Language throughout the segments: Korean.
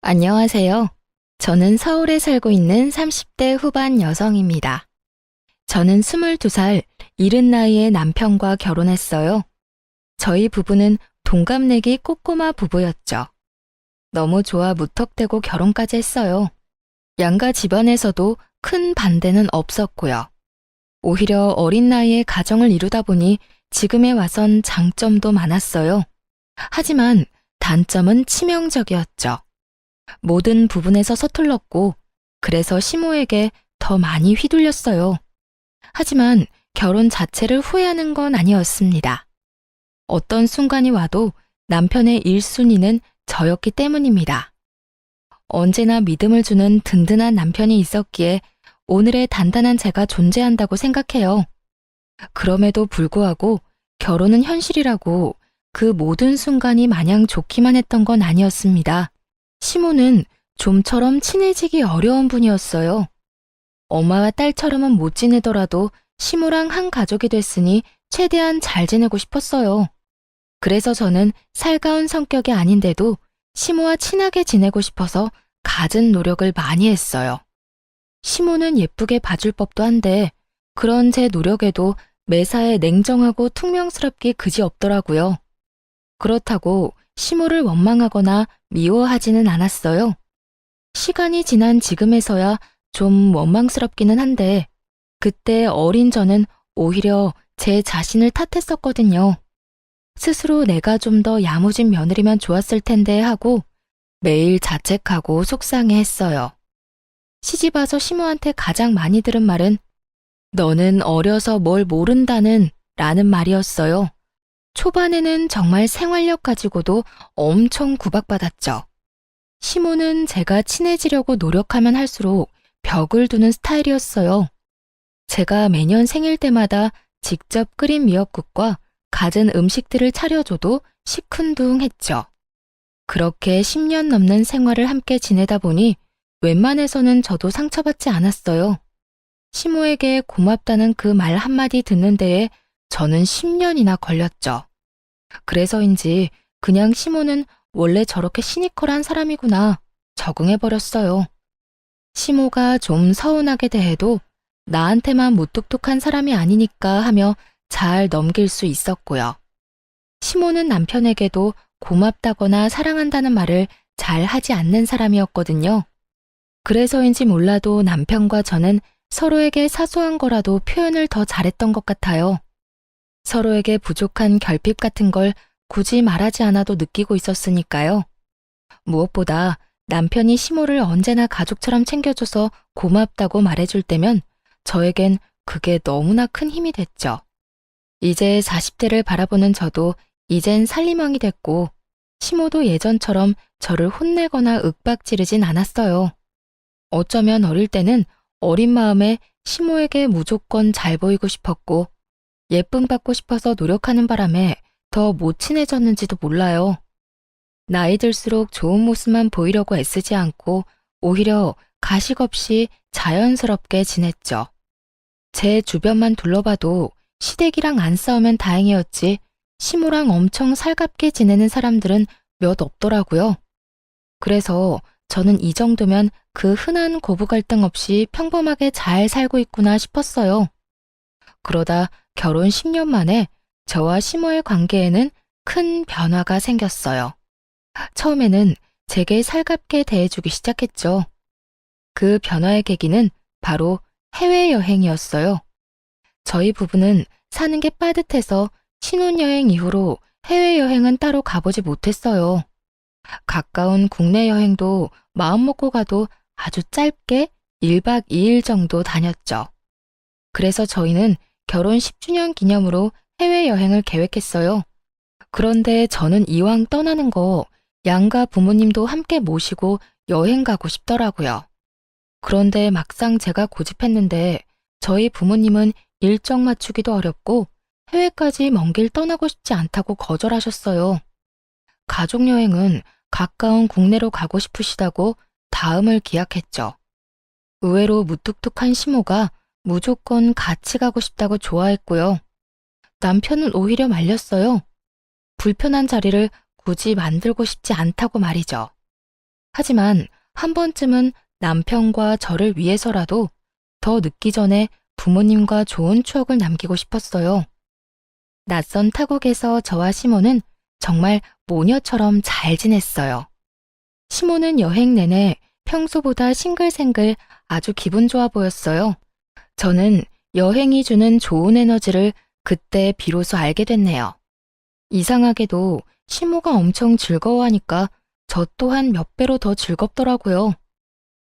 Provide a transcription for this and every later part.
안녕하세요. 저는 서울에 살고 있는 30대 후반 여성입니다. 저는 22살 이른 나이에 남편과 결혼했어요. 저희 부부는 동갑내기 꼬꼬마 부부였죠. 너무 좋아 무턱대고 결혼까지 했어요. 양가 집안에서도 큰 반대는 없었고요. 오히려 어린 나이에 가정을 이루다 보니 지금에 와선 장점도 많았어요. 하지만 단점은 치명적이었죠. 모든 부분에서 서툴렀고, 그래서 시모에게 더 많이 휘둘렸어요. 하지만 결혼 자체를 후회하는 건 아니었습니다. 어떤 순간이 와도 남편의 1순위는 저였기 때문입니다. 언제나 믿음을 주는 든든한 남편이 있었기에 오늘의 단단한 제가 존재한다고 생각해요. 그럼에도 불구하고 결혼은 현실이라고 그 모든 순간이 마냥 좋기만 했던 건 아니었습니다. 시모는 좀처럼 친해지기 어려운 분이었어요. 엄마와 딸처럼은 못 지내더라도 시모랑 한 가족이 됐으니 최대한 잘 지내고 싶었어요. 그래서 저는 살가운 성격이 아닌데도 시모와 친하게 지내고 싶어서 갖은 노력을 많이 했어요. 시모는 예쁘게 봐줄 법도 한데 그런 제 노력에도 매사에 냉정하고 퉁명스럽기 그지없더라고요. 그렇다고 시모를 원망하거나 미워하지는 않았어요. 시간이 지난 지금에서야 좀 원망스럽기는 한데 그때 어린 저는 오히려 제 자신을 탓했었거든요. 스스로 내가 좀 더 야무진 며느리면 좋았을 텐데 하고 매일 자책하고 속상해했어요. 시집와서 시모한테 가장 많이 들은 말은 너는 어려서 뭘 모른다는 라는 말이었어요. 초반에는 정말 생활력 가지고도 엄청 구박받았죠. 시모는 제가 친해지려고 노력하면 할수록 벽을 두는 스타일이었어요. 제가 매년 생일 때마다 직접 끓인 미역국과 갖은 음식들을 차려줘도 시큰둥했죠. 그렇게 10년 넘는 생활을 함께 지내다 보니 웬만해서는 저도 상처받지 않았어요. 시모에게 고맙다는 그 말 한마디 듣는 데에 저는 10년이나 걸렸죠. 그래서인지 그냥 시모는 원래 저렇게 시니컬한 사람이구나 적응해버렸어요. 시모가 좀 서운하게 대해도 나한테만 무뚝뚝한 사람이 아니니까 하며 잘 넘길 수 있었고요. 시모는 남편에게도 고맙다거나 사랑한다는 말을 잘 하지 않는 사람이었거든요. 그래서인지 몰라도 남편과 저는 서로에게 사소한 거라도 표현을 더 잘했던 것 같아요. 서로에게 부족한 결핍 같은 걸 굳이 말하지 않아도 느끼고 있었으니까요. 무엇보다 남편이 시모를 언제나 가족처럼 챙겨줘서 고맙다고 말해줄 때면 저에겐 그게 너무나 큰 힘이 됐죠. 이제 40대를 바라보는 저도 이젠 살림왕이 됐고 시모도 예전처럼 저를 혼내거나 윽박지르진 않았어요. 어쩌면 어릴 때는 어린 마음에 시모에게 무조건 잘 보이고 싶었고 예쁨 받고 싶어서 노력하는 바람에 더 못 친해졌는지도 몰라요. 나이 들수록 좋은 모습만 보이려고 애쓰지 않고 오히려 가식 없이 자연스럽게 지냈죠. 제 주변만 둘러봐도 시댁이랑 안 싸우면 다행이었지 시모랑 엄청 살갑게 지내는 사람들은 몇 없더라고요. 그래서 저는 이 정도면 그 흔한 고부 갈등 없이 평범하게 잘 살고 있구나 싶었어요. 그러다 결혼 10년 만에 저와 시모의 관계에는 큰 변화가 생겼어요. 처음에는 제게 살갑게 대해주기 시작했죠. 그 변화의 계기는 바로 해외여행이었어요. 저희 부부는 사는 게 빠듯해서 신혼여행 이후로 해외여행은 따로 가보지 못했어요. 가까운 국내 여행도 마음 먹고 가도 아주 짧게 1박 2일 정도 다녔죠. 그래서 저희는 결혼 10주년 기념으로 해외여행을 계획했어요. 그런데 저는 이왕 떠나는 거 양가 부모님도 함께 모시고 여행 가고 싶더라고요. 그런데 막상 제가 고집했는데 저희 부모님은 일정 맞추기도 어렵고 해외까지 먼 길 떠나고 싶지 않다고 거절하셨어요. 가족여행은 가까운 국내로 가고 싶으시다고 다음을 기약했죠. 의외로 무뚝뚝한 시모가 무조건 같이 가고 싶다고 좋아했고요. 남편은 오히려 말렸어요. 불편한 자리를 굳이 만들고 싶지 않다고 말이죠. 하지만 한 번쯤은 남편과 저를 위해서라도 더 늦기 전에 부모님과 좋은 추억을 남기고 싶었어요. 낯선 타국에서 저와 시모는 정말 모녀처럼 잘 지냈어요. 시모는 여행 내내 평소보다 싱글생글 아주 기분 좋아 보였어요. 저는 여행이 주는 좋은 에너지를 그때 비로소 알게 됐네요. 이상하게도 시모가 엄청 즐거워하니까 저 또한 몇 배로 더 즐겁더라고요.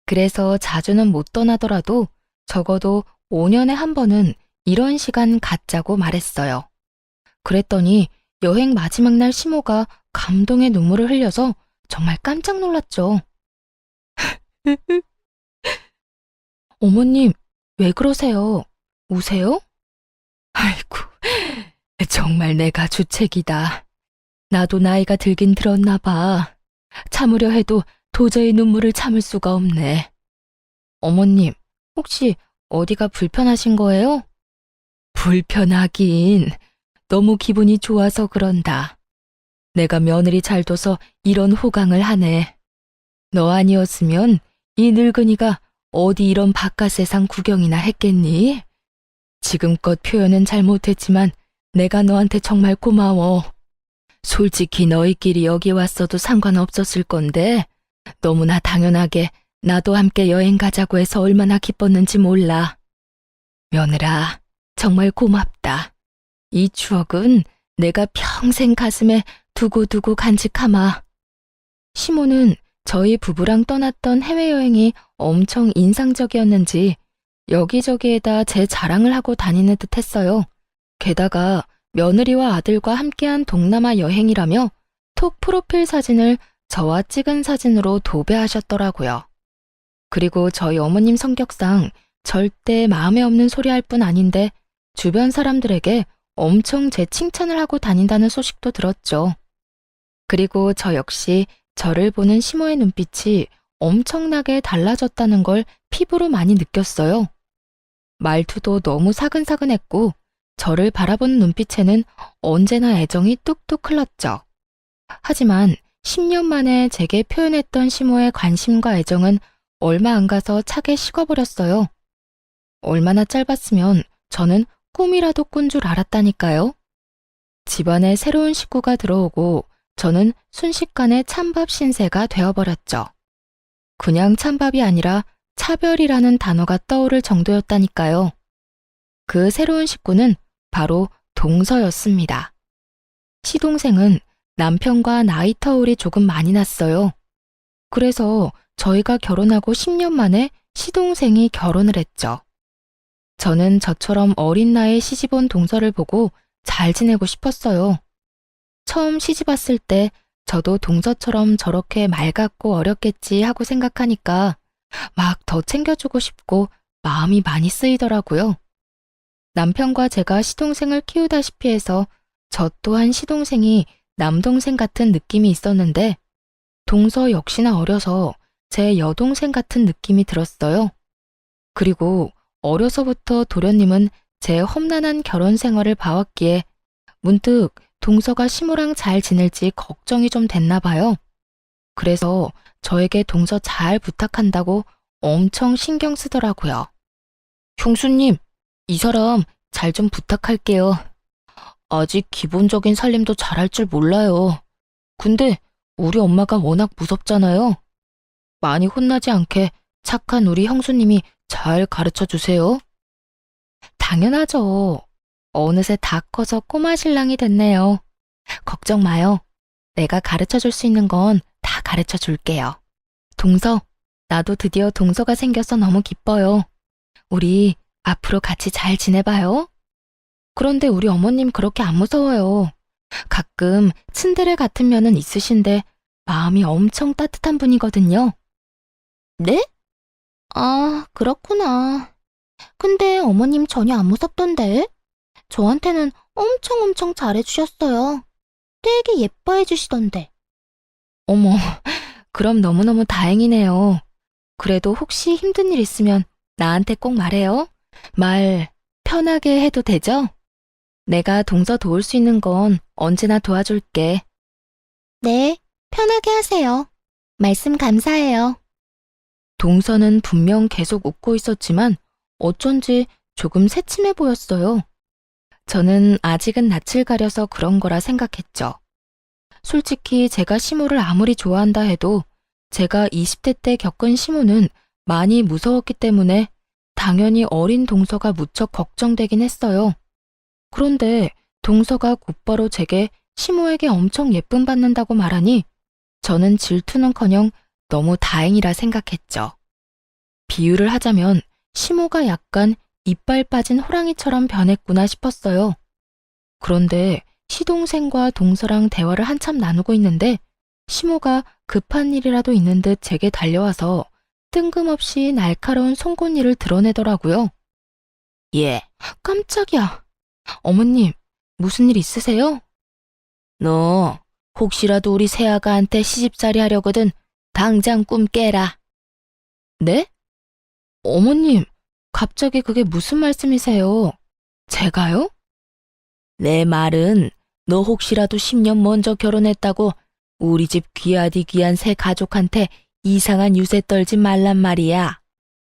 그래서 자주는 못 떠나더라도 적어도 5년에 한 번은 이런 시간 갖자고 말했어요. 그랬더니 여행 마지막 날 시모가 감동의 눈물을 흘려서 정말 깜짝 놀랐죠. 어머님, 왜 그러세요? 우세요? 아이고, 정말 내가 주책이다. 나도 나이가 들긴 들었나 봐. 참으려 해도 도저히 눈물을 참을 수가 없네. 어머님, 혹시 어디가 불편하신 거예요? 불편하긴. 너무 기분이 좋아서 그런다. 내가 며느리 잘 둬서 이런 호강을 하네. 너 아니었으면 이 늙은이가 어디 이런 바깥 세상 구경이나 했겠니? 지금껏 표현은 잘 못했지만 내가 너한테 정말 고마워. 솔직히 너희끼리 여기 왔어도 상관없었을 건데 너무나 당연하게 나도 함께 여행 가자고 해서 얼마나 기뻤는지 몰라. 며느라, 정말 고맙다. 이 추억은 내가 평생 가슴에 두고두고 간직하마. 시모는 저희 부부랑 떠났던 해외여행이 엄청 인상적이었는지 여기저기에다 제 자랑을 하고 다니는 듯 했어요. 게다가 며느리와 아들과 함께한 동남아 여행이라며 톡 프로필 사진을 저와 찍은 사진으로 도배하셨더라고요. 그리고 저희 어머님 성격상 절대 마음에 없는 소리 할 뿐 아닌데 주변 사람들에게 엄청 제 칭찬을 하고 다닌다는 소식도 들었죠. 그리고 저 역시 저를 보는 시모의 눈빛이 엄청나게 달라졌다는 걸 피부로 많이 느꼈어요. 말투도 너무 사근사근했고 저를 바라보는 눈빛에는 언제나 애정이 뚝뚝 흘렀죠. 하지만 10년 만에 제게 표현했던 시모의 관심과 애정은 얼마 안 가서 차게 식어버렸어요. 얼마나 짧았으면 저는 꿈이라도 꾼 줄 알았다니까요. 집안에 새로운 식구가 들어오고 저는 순식간에 찬밥 신세가 되어버렸죠. 그냥 찬밥이 아니라 차별이라는 단어가 떠오를 정도였다니까요. 그 새로운 식구는 바로 동서였습니다. 시동생은 남편과 나이 터울이 조금 많이 났어요. 그래서 저희가 결혼하고 10년 만에 시동생이 결혼을 했죠. 저는 저처럼 어린 나이에 시집온 동서를 보고 잘 지내고 싶었어요. 처음 시집 왔을 때 저도 동서처럼 저렇게 맑았고 어렸겠지 하고 생각하니까 막 더 챙겨주고 싶고 마음이 많이 쓰이더라고요. 남편과 제가 시동생을 키우다시피 해서 저 또한 시동생이 남동생 같은 느낌이 있었는데 동서 역시나 어려서 제 여동생 같은 느낌이 들었어요. 그리고 어려서부터 도련님은 제 험난한 결혼 생활을 봐왔기에 문득 동서가 시모랑 잘 지낼지 걱정이 좀 됐나 봐요. 그래서 저에게 동서 잘 부탁한다고 엄청 신경 쓰더라고요. 형수님, 이 사람 잘 좀 부탁할게요. 아직 기본적인 살림도 잘할 줄 몰라요. 근데 우리 엄마가 워낙 무섭잖아요. 많이 혼나지 않게 착한 우리 형수님이 잘 가르쳐 주세요. 당연하죠. 어느새 다 커서 꼬마 신랑이 됐네요. 걱정 마요. 내가 가르쳐 줄 수 있는 건 다 가르쳐 줄게요. 동서, 나도 드디어 동서가 생겨서 너무 기뻐요. 우리 앞으로 같이 잘 지내봐요. 그런데 우리 어머님 그렇게 안 무서워요. 가끔 츤데레 같은 면은 있으신데 마음이 엄청 따뜻한 분이거든요. 네? 아, 그렇구나. 근데 어머님 전혀 안 무섭던데? 저한테는 엄청 잘해주셨어요. 되게 예뻐해 주시던데. 어머, 그럼 너무너무 다행이네요. 그래도 혹시 힘든 일 있으면 나한테 꼭 말해요. 말 편하게 해도 되죠? 내가 동서 도울 수 있는 건 언제나 도와줄게. 네, 편하게 하세요. 말씀 감사해요. 동서는 분명 계속 웃고 있었지만 어쩐지 조금 새침해 보였어요. 저는 아직은 낯을 가려서 그런 거라 생각했죠. 솔직히 제가 시모를 아무리 좋아한다 해도 제가 20대 때 겪은 시모는 많이 무서웠기 때문에 당연히 어린 동서가 무척 걱정되긴 했어요. 그런데 동서가 곧바로 제게 시모에게 엄청 예쁨 받는다고 말하니 저는 질투는커녕 너무 다행이라 생각했죠. 비유를 하자면 시모가 약간 이빨 빠진 호랑이처럼 변했구나 싶었어요. 그런데 시동생과 동서랑 대화를 한참 나누고 있는데 시모가 급한 일이라도 있는 듯 제게 달려와서 뜬금없이 날카로운 송곳니를 드러내더라고요. 예, 깜짝이야. 어머님, 무슨 일 있으세요? 너 혹시라도 우리 새아가한테 시집살이 하려거든 당장 꿈 깨라. 네? 어머님, 갑자기 그게 무슨 말씀이세요? 제가요? 내 말은 너 혹시라도 10년 먼저 결혼했다고 우리 집 귀하디 귀한 새 가족한테 이상한 유세 떨지 말란 말이야.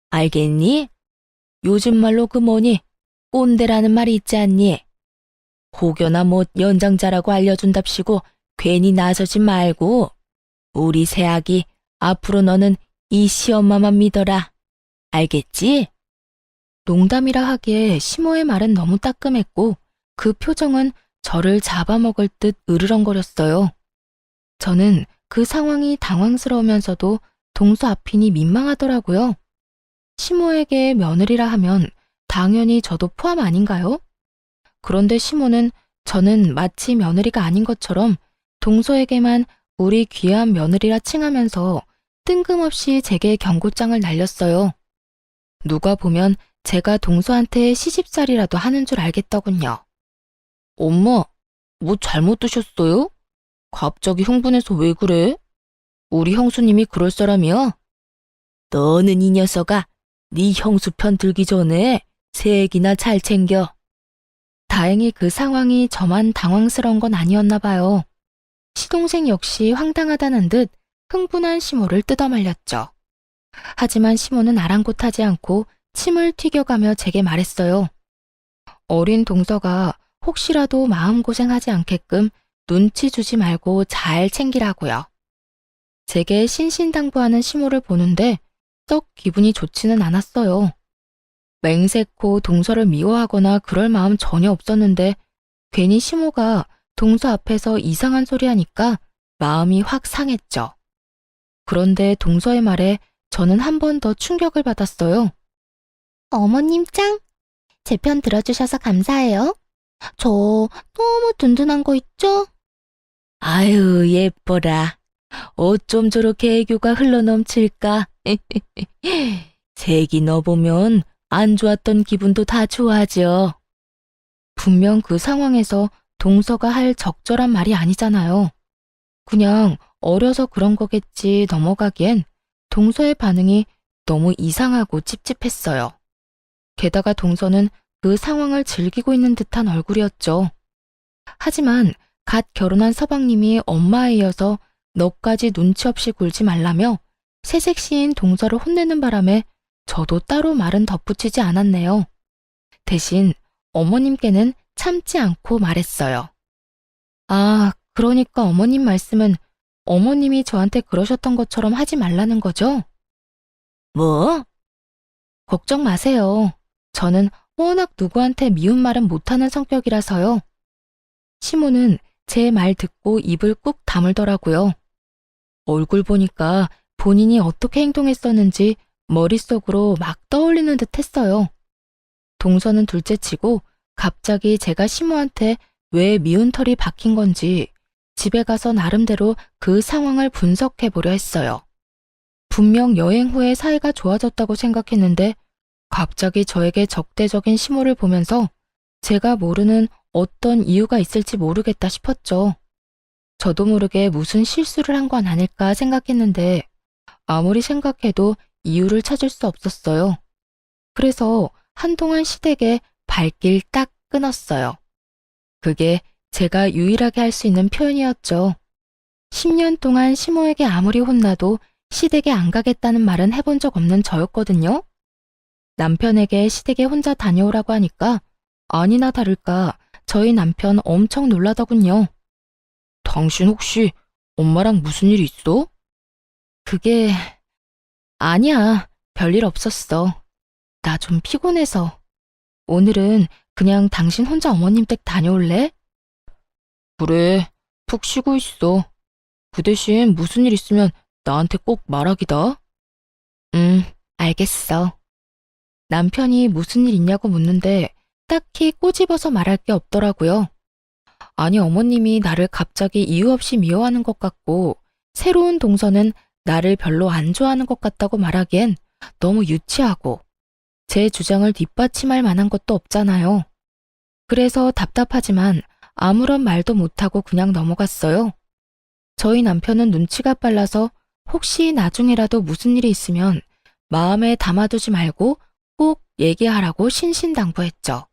알겠니? 요즘 말로 그 뭐니? 꼰대라는 말이 있지 않니? 혹여나 못 연장자라고 알려준답시고 괜히 나서지 말고 우리 새아기 앞으로 너는 이 시엄마만 믿어라. 알겠지? 농담이라 하기에 시모의 말은 너무 따끔했고 그 표정은 저를 잡아먹을 듯 으르렁거렸어요. 저는 그 상황이 당황스러우면서도 동서 앞이니 민망하더라고요. 시모에게 며느리라 하면 당연히 저도 포함 아닌가요? 그런데 시모는 저는 마치 며느리가 아닌 것처럼 동서에게만 우리 귀한 며느리라 칭하면서 뜬금없이 제게 경고장을 날렸어요. 누가 보면 제가 동서한테 시집살이라도 하는 줄 알겠더군요. 엄마, 뭐 잘못 드셨어요? 갑자기 흥분해서 왜 그래? 우리 형수님이 그럴 사람이야? 너는 이 녀석아, 네 형수 편 들기 전에 새애기나 잘 챙겨. 다행히 그 상황이 저만 당황스러운 건 아니었나 봐요. 시동생 역시 황당하다는 듯 흥분한 시모를 뜯어말렸죠. 하지만 시모는 아랑곳하지 않고 침을 튀겨가며 제게 말했어요. 어린 동서가 혹시라도 마음고생하지 않게끔 눈치 주지 말고 잘 챙기라고요. 제게 신신당부하는 시모를 보는데 썩 기분이 좋지는 않았어요. 맹세코 동서를 미워하거나 그럴 마음 전혀 없었는데 괜히 시모가 동서 앞에서 이상한 소리 하니까 마음이 확 상했죠. 그런데 동서의 말에 저는 한 번 더 충격을 받았어요. 어머님 짱! 제 편 들어주셔서 감사해요. 저 너무 든든한 거 있죠? 아유, 예뻐라. 어쩜 저렇게 애교가 흘러넘칠까? 색이 너 보면 안 좋았던 기분도 다 좋아져. 분명 그 상황에서 동서가 할 적절한 말이 아니잖아요. 그냥 어려서 그런 거겠지 넘어가기엔 동서의 반응이 너무 이상하고 찝찝했어요. 게다가 동서는 그 상황을 즐기고 있는 듯한 얼굴이었죠. 하지만 갓 결혼한 서방님이 엄마에 이어서 너까지 눈치 없이 굴지 말라며 새색시인 동서를 혼내는 바람에 저도 따로 말은 덧붙이지 않았네요. 대신 어머님께는 참지 않고 말했어요. 아, 그러니까 어머님 말씀은 어머님이 저한테 그러셨던 것처럼 하지 말라는 거죠? 뭐? 걱정 마세요. 저는 워낙 누구한테 미운 말은 못하는 성격이라서요. 시모는 제 말 듣고 입을 꾹 다물더라고요. 얼굴 보니까 본인이 어떻게 행동했었는지 머릿속으로 막 떠올리는 듯 했어요. 동서는 둘째치고 갑자기 제가 시모한테 왜 미운 털이 박힌 건지 집에 가서 나름대로 그 상황을 분석해 보려 했어요. 분명 여행 후에 사이가 좋아졌다고 생각했는데 갑자기 저에게 적대적인 시모를 보면서 제가 모르는 어떤 이유가 있을지 모르겠다 싶었죠. 저도 모르게 무슨 실수를 한 건 아닐까 생각했는데 아무리 생각해도 이유를 찾을 수 없었어요. 그래서 한동안 시댁에 발길 딱 끊었어요. 그게 제가 유일하게 할 수 있는 표현이었죠. 10년 동안 시모에게 아무리 혼나도 시댁에 안 가겠다는 말은 해본 적 없는 저였거든요. 남편에게 시댁에 혼자 다녀오라고 하니까 아니나 다를까 저희 남편 엄청 놀라더군요. 당신 혹시 엄마랑 무슨 일 있어? 그게 아니야. 별일 없었어. 나 좀 피곤해서. 오늘은 그냥 당신 혼자 어머님 댁 다녀올래? 그래, 푹 쉬고 있어. 그 대신 무슨 일 있으면 나한테 꼭 말하기다. 알겠어. 남편이 무슨 일 있냐고 묻는데 딱히 꼬집어서 말할 게 없더라고요. 아니, 어머님이 나를 갑자기 이유 없이 미워하는 것 같고, 새로운 동서는 나를 별로 안 좋아하는 것 같다고 말하기엔 너무 유치하고, 제 주장을 뒷받침할 만한 것도 없잖아요. 그래서 답답하지만 아무런 말도 못하고 그냥 넘어갔어요. 저희 남편은 눈치가 빨라서 혹시 나중에라도 무슨 일이 있으면 마음에 담아두지 말고 꼭 얘기하라고 신신당부했죠.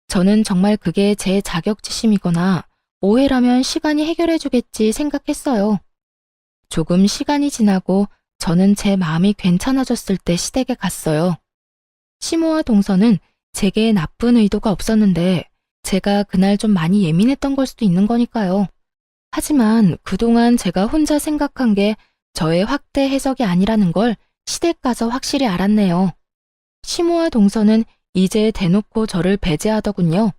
저는 정말 그게 제 자격지심이거나 오해라면 시간이 해결해주겠지 생각했어요. 조금 시간이 지나고 저는 제 마음이 괜찮아졌을 때 시댁에 갔어요. 시모와 동서는 제게 나쁜 의도가 없었는데 제가 그날 좀 많이 예민했던 걸 수도 있는 거니까요. 하지만 그동안 제가 혼자 생각한 게 저의 확대 해석이 아니라는 걸 시댁 가서 확실히 알았네요. 시모와 동서는 이제 대놓고 저를 배제하더군요.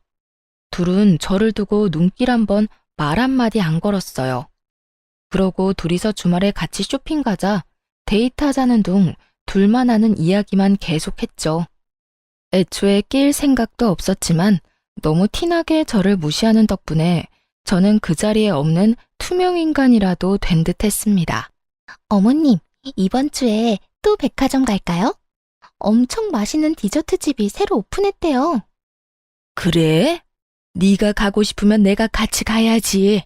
둘은 저를 두고 눈길 한번 말 한마디 안 걸었어요. 그러고 둘이서 주말에 같이 쇼핑 가자, 데이트하자는 둥 둘만 아는 이야기만 계속했죠. 애초에 낄 생각도 없었지만 너무 티나게 저를 무시하는 덕분에 저는 그 자리에 없는 투명 인간이라도 된 듯 했습니다. 어머님, 이번 주에 또 백화점 갈까요? 엄청 맛있는 디저트 집이 새로 오픈했대요. 그래? 네가 가고 싶으면 내가 같이 가야지.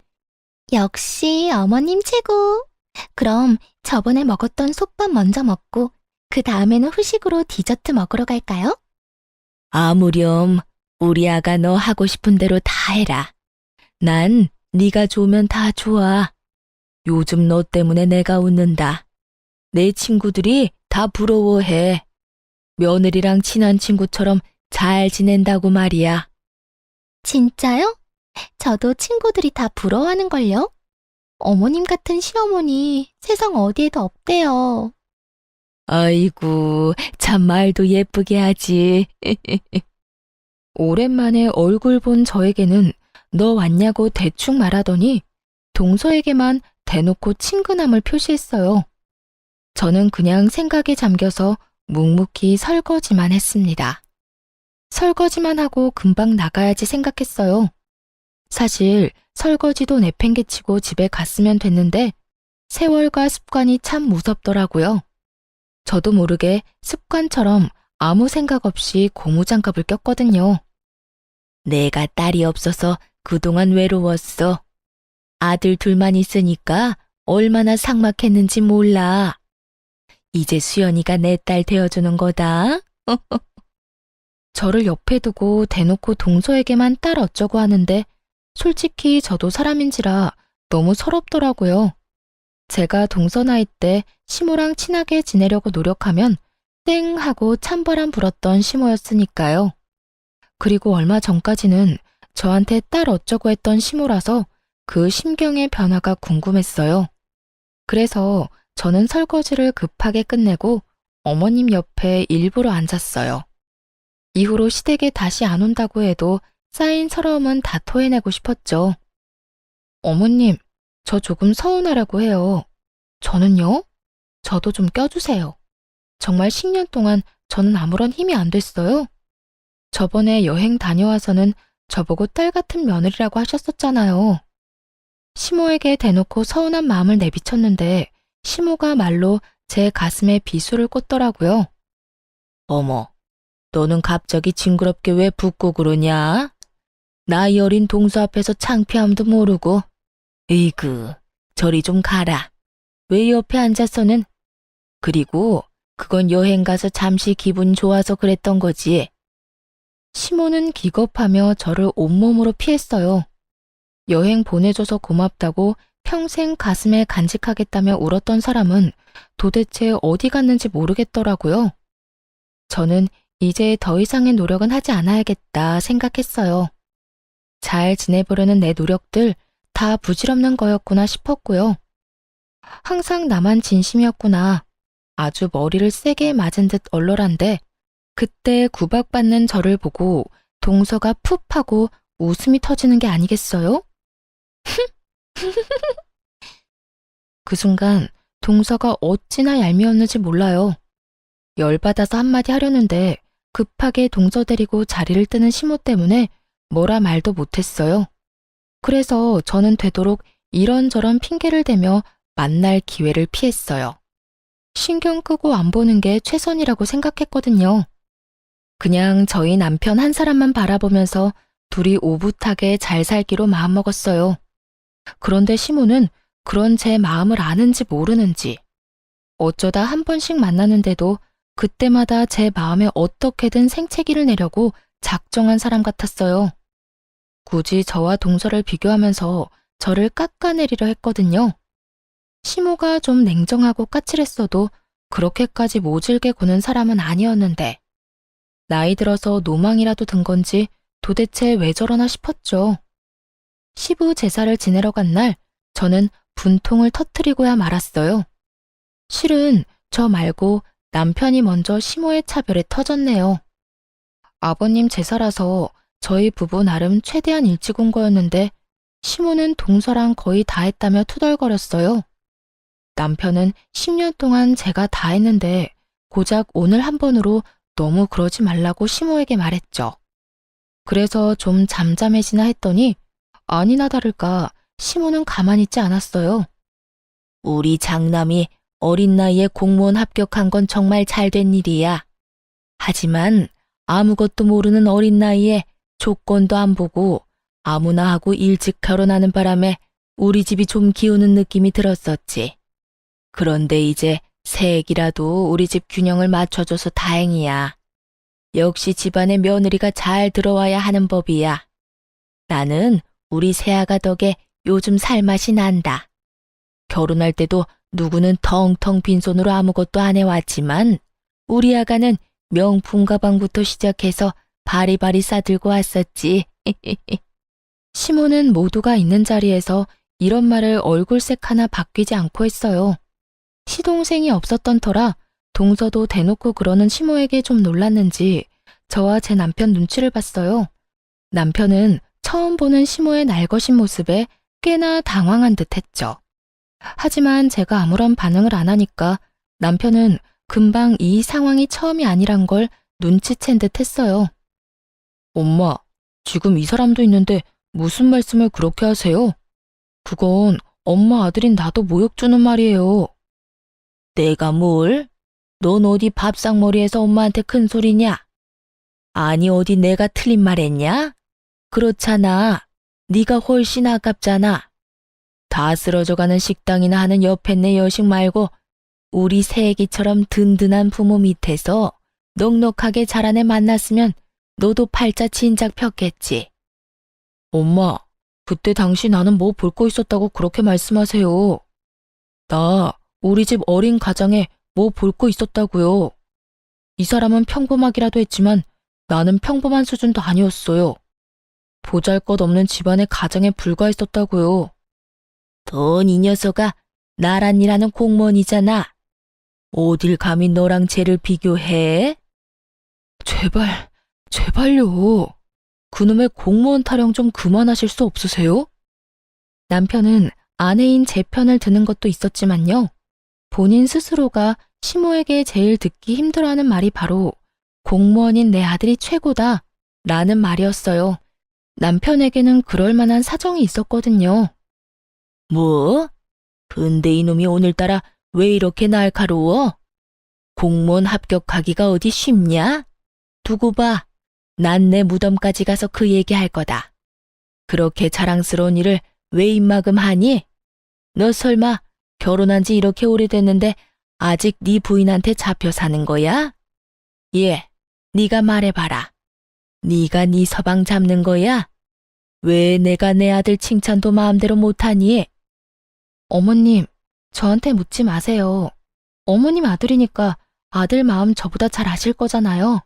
역시 어머님 최고. 그럼 저번에 먹었던 솥밥 먼저 먹고 그 다음에는 후식으로 디저트 먹으러 갈까요? 아무렴. 우리 아가 너 하고 싶은 대로 다 해라. 난 네가 좋으면 다 좋아. 요즘 너 때문에 내가 웃는다. 내 친구들이 다 부러워해. 며느리랑 친한 친구처럼 잘 지낸다고 말이야. 진짜요? 저도 친구들이 다 부러워하는걸요? 어머님 같은 시어머니 세상 어디에도 없대요. 아이고, 참 말도 예쁘게 하지. 오랜만에 얼굴 본 저에게는 너 왔냐고 대충 말하더니 동서에게만 대놓고 친근함을 표시했어요. 저는 그냥 생각에 잠겨서 묵묵히 설거지만 했습니다. 설거지만 하고 금방 나가야지 생각했어요. 사실 설거지도 내팽개치고 집에 갔으면 됐는데 세월과 습관이 참 무섭더라고요. 저도 모르게 습관처럼 아무 생각 없이 고무장갑을 꼈거든요. 내가 딸이 없어서 그동안 외로웠어. 아들 둘만 있으니까 얼마나 삭막했는지 몰라. 이제 수연이가 내 딸 되어주는 거다. 저를 옆에 두고 대놓고 동서에게만 딸 어쩌고 하는데 솔직히 저도 사람인지라 너무 서럽더라고요. 제가 동서 나이 때 시모랑 친하게 지내려고 노력하면 땡 하고 찬바람 불었던 시모였으니까요. 그리고 얼마 전까지는 저한테 딸 어쩌고 했던 시모라서 그 심경의 변화가 궁금했어요. 그래서 저는 설거지를 급하게 끝내고 어머님 옆에 일부러 앉았어요. 이후로 시댁에 다시 안 온다고 해도 쌓인 서러움은 다 토해내고 싶었죠. 어머님, 저 조금 서운하라고 해요. 저는요? 저도 좀 껴주세요. 정말 10년 동안 저는 아무런 힘이 안 됐어요. 저번에 여행 다녀와서는 저보고 딸 같은 며느리라고 하셨었잖아요. 시모에게 대놓고 서운한 마음을 내비쳤는데 시모가 말로 제 가슴에 비수를 꽂더라고요. 어머, 너는 갑자기 징그럽게 왜 붓고 그러냐? 나이 어린 동서 앞에서 창피함도 모르고. 에이그, 저리 좀 가라. 왜 옆에 앉아서는? 그리고 그건 여행 가서 잠시 기분 좋아서 그랬던 거지. 시모는 기겁하며 저를 온몸으로 피했어요. 여행 보내줘서 고맙다고 평생 가슴에 간직하겠다며 울었던 사람은 도대체 어디 갔는지 모르겠더라고요. 저는 이제 더 이상의 노력은 하지 않아야겠다 생각했어요. 잘 지내보려는 내 노력들 다 부질없는 거였구나 싶었고요. 항상 나만 진심이었구나. 아주 머리를 세게 맞은 듯 얼얼한데 그때 구박받는 저를 보고 동서가 푹 하고 웃음이 터지는 게 아니겠어요? 그 순간 동서가 어찌나 얄미웠는지 몰라요. 열받아서 한마디 하려는데 급하게 동서 데리고 자리를 뜨는 시모 때문에 뭐라 말도 못했어요. 그래서 저는 되도록 이런저런 핑계를 대며 만날 기회를 피했어요. 신경 끄고 안 보는 게 최선이라고 생각했거든요. 그냥 저희 남편 한 사람만 바라보면서 둘이 오붓하게 잘 살기로 마음먹었어요. 그런데 시모는 그런 제 마음을 아는지 모르는지 어쩌다 한 번씩 만나는데도 그때마다 제 마음에 어떻게든 생채기를 내려고 작정한 사람 같았어요. 굳이 저와 동서를 비교하면서 저를 깎아내리려 했거든요. 시모가 좀 냉정하고 까칠했어도 그렇게까지 모질게 구는 사람은 아니었는데 나이 들어서 노망이라도 든 건지 도대체 왜 저러나 싶었죠. 시부 제사를 지내러 간 날 저는 분통을 터뜨리고야 말았어요. 실은 저 말고 남편이 먼저 시모의 차별에 터졌네요. 아버님 제사라서 저희 부부 나름 최대한 일찍 온 거였는데 시모는 동서랑 거의 다 했다며 투덜거렸어요. 남편은 10년 동안 제가 다 했는데 고작 오늘 한 번으로 너무 그러지 말라고 시모에게 말했죠. 그래서 좀 잠잠해지나 했더니 아니나 다를까 시모는 가만히 있지 않았어요. 우리 장남이 어린 나이에 공무원 합격한 건 정말 잘된 일이야. 하지만 아무것도 모르는 어린 나이에 조건도 안 보고 아무나 하고 일찍 결혼하는 바람에 우리 집이 좀 기우는 느낌이 들었었지. 그런데 이제 새액이라도 우리 집 균형을 맞춰줘서 다행이야. 역시 집안에 며느리가 잘 들어와야 하는 법이야. 나는 우리 새아가 덕에 요즘 살맛이 난다. 결혼할 때도 누구는 텅텅 빈손으로 아무것도 안 해왔지만 우리 아가는 명품 가방부터 시작해서 바리바리 싸들고 왔었지. 시모는 모두가 있는 자리에서 이런 말을 얼굴색 하나 바뀌지 않고 했어요. 시동생이 없었던 터라 동서도 대놓고 그러는 시모에게 좀 놀랐는지 저와 제 남편 눈치를 봤어요. 남편은 처음 보는 시모의 날것인 모습에 꽤나 당황한 듯 했죠. 하지만 제가 아무런 반응을 안 하니까 남편은 금방 이 상황이 처음이 아니란 걸 눈치챈 듯 했어요. 엄마, 지금 이 사람도 있는데 무슨 말씀을 그렇게 하세요? 그건 엄마 아들인 나도 모욕 주는 말이에요. 내가 뭘? 넌 어디 밥상머리에서 엄마한테 큰 소리냐? 아니 어디 내가 틀린 말 했냐? 그렇잖아. 네가 훨씬 아깝잖아. 다 쓰러져가는 식당이나 하는 옆에네 여식 말고 우리 새애기처럼 든든한 부모 밑에서 넉넉하게 자란 애 만났으면 너도 팔자 진작 폈겠지. 엄마, 그때 당시 나는 뭐 볼 거 있었다고 그렇게 말씀하세요. 나 우리 집 어린 가장에 뭐 볼 거 있었다고요. 이 사람은 평범하기라도 했지만 나는 평범한 수준도 아니었어요. 보잘것없는 집안의 가장에 불과했었다고요. 넌 이 녀석아 나란 일하는 공무원이잖아. 어딜 감히 너랑 쟤를 비교해? 제발요. 그놈의 공무원 타령 좀 그만하실 수 없으세요? 남편은 아내인 제 편을 드는 것도 있었지만요. 본인 스스로가 시모에게 제일 듣기 힘들어하는 말이 바로 공무원인 내 아들이 최고다 라는 말이었어요. 남편에게는 그럴 만한 사정이 있었거든요. 뭐? 근데 이놈이 오늘따라 왜 이렇게 날카로워? 공무원 합격하기가 어디 쉽냐? 두고 봐. 난 내 무덤까지 가서 그 얘기할 거다. 그렇게 자랑스러운 일을 왜 입막음하니? 너 설마 결혼한 지 이렇게 오래됐는데 아직 네 부인한테 잡혀 사는 거야? 예, 네가 말해봐라. 네가 네 서방 잡는 거야? 왜 내가 내 아들 칭찬도 마음대로 못하니? 어머님, 저한테 묻지 마세요. 어머님 아들이니까 아들 마음 저보다 잘 아실 거잖아요.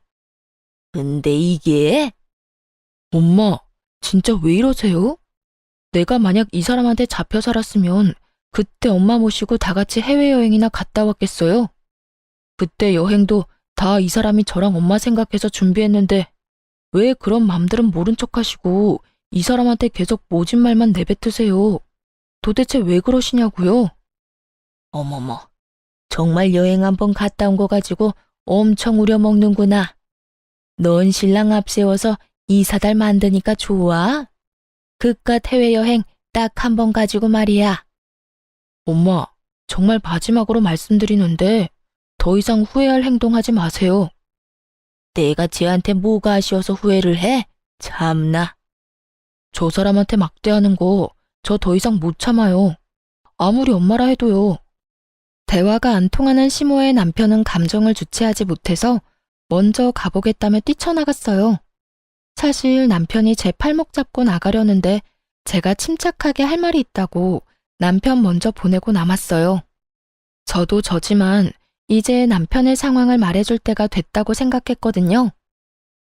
근데 이게? 엄마, 진짜 왜 이러세요? 내가 만약 이 사람한테 잡혀 살았으면 그때 엄마 모시고 다 같이 해외여행이나 갔다 왔겠어요? 그때 여행도 다 이 사람이 저랑 엄마 생각해서 준비했는데 왜 그런 맘들은 모른 척 하시고 이 사람한테 계속 모진 말만 내뱉으세요? 도대체 왜 그러시냐고요? 어머머, 정말 여행 한번 갔다 온 거 가지고 엄청 우려먹는구나. 넌 신랑 앞세워서 이사달 만드니까 좋아? 그깟 해외여행 딱 한 번 가지고 말이야. 엄마, 정말 마지막으로 말씀드리는데 더 이상 후회할 행동하지 마세요. 내가 쟤한테 뭐가 아쉬워서 후회를 해? 참나. 저 사람한테 막대하는 거 저 더 이상 못 참아요. 아무리 엄마라 해도요. 대화가 안 통하는 시모의 남편은 감정을 주체하지 못해서 먼저 가보겠다며 뛰쳐나갔어요. 사실 남편이 제 팔목 잡고 나가려는데 제가 침착하게 할 말이 있다고 남편 먼저 보내고 남았어요. 저도 저지만 이제 남편의 상황을 말해줄 때가 됐다고 생각했거든요.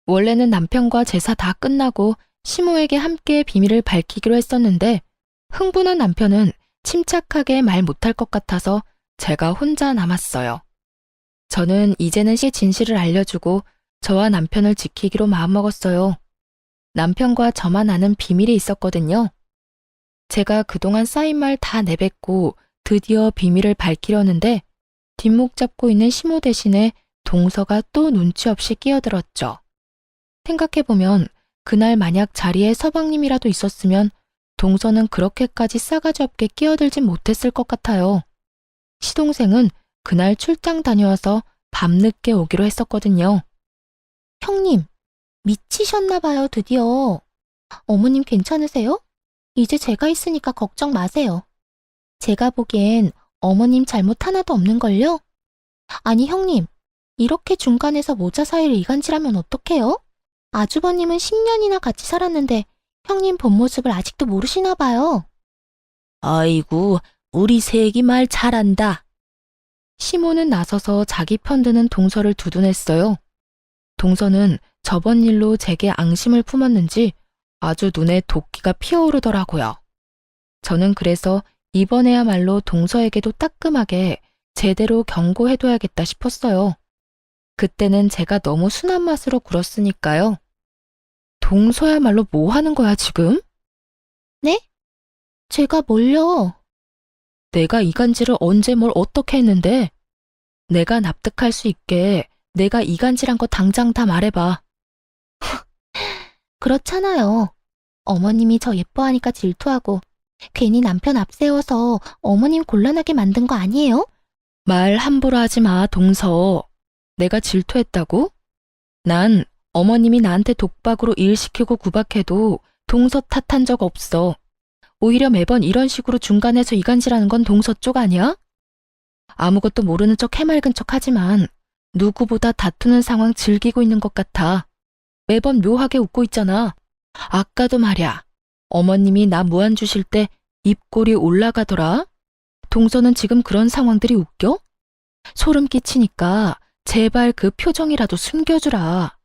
원래는 남편과 제사 다 끝나고 시모에게 함께 비밀을 밝히기로 했었는데 흥분한 남편은 침착하게 말 못할 것 같아서 제가 혼자 남았어요. 저는 이제는 진실을 알려주고 저와 남편을 지키기로 마음먹었어요. 남편과 저만 아는 비밀이 있었거든요. 제가 그동안 쌓인 말 다 내뱉고 드디어 비밀을 밝히려는데 뒷목 잡고 있는 시모 대신에 동서가 또 눈치 없이 끼어들었죠. 생각해보면 그날 만약 자리에 서방님이라도 있었으면 동서는 그렇게까지 싸가지 없게 끼어들진 못했을 것 같아요. 시동생은 그날 출장 다녀와서 밤늦게 오기로 했었거든요. 형님, 미치셨나봐요, 드디어. 어머님 괜찮으세요? 이제 제가 있으니까 걱정 마세요. 제가 보기엔 어머님 잘못 하나도 없는걸요? 아니, 형님, 이렇게 중간에서 모자 사이를 이간질하면 어떡해요? 아주버님은 10년이나 같이 살았는데 형님 본 모습을 아직도 모르시나 봐요. 아이고, 우리 새끼 말 잘한다. 시모는 나서서 자기 편드는 동서를 두둔했어요. 동서는 저번 일로 제게 앙심을 품었는지 아주 눈에 도끼가 피어오르더라고요. 저는 그래서 이번에야말로 동서에게도 따끔하게 제대로 경고해둬야겠다 싶었어요. 그때는 제가 너무 순한 맛으로 굴었으니까요. 동서야말로 뭐 하는 거야, 지금? 네? 제가 뭘요? 내가 이간질을 언제 뭘 어떻게 했는데? 내가 납득할 수 있게 내가 이간질한 거 당장 다 말해봐. 그렇잖아요. 어머님이 저 예뻐하니까 질투하고 괜히 남편 앞세워서 어머님 곤란하게 만든 거 아니에요? 말 함부로 하지 마, 동서. 내가 질투했다고? 난 어머님이 나한테 독박으로 일 시키고 구박해도 동서 탓한 적 없어. 오히려 매번 이런 식으로 중간에서 이간질하는 건 동서 쪽 아니야? 아무것도 모르는 척 해맑은 척 하지만 누구보다 다투는 상황 즐기고 있는 것 같아. 매번 묘하게 웃고 있잖아. 아까도 말야. 어머님이 나 무안 주실 때 입꼬리 올라가더라. 동서는 지금 그런 상황들이 웃겨? 소름 끼치니까 제발 그 표정이라도 숨겨주라.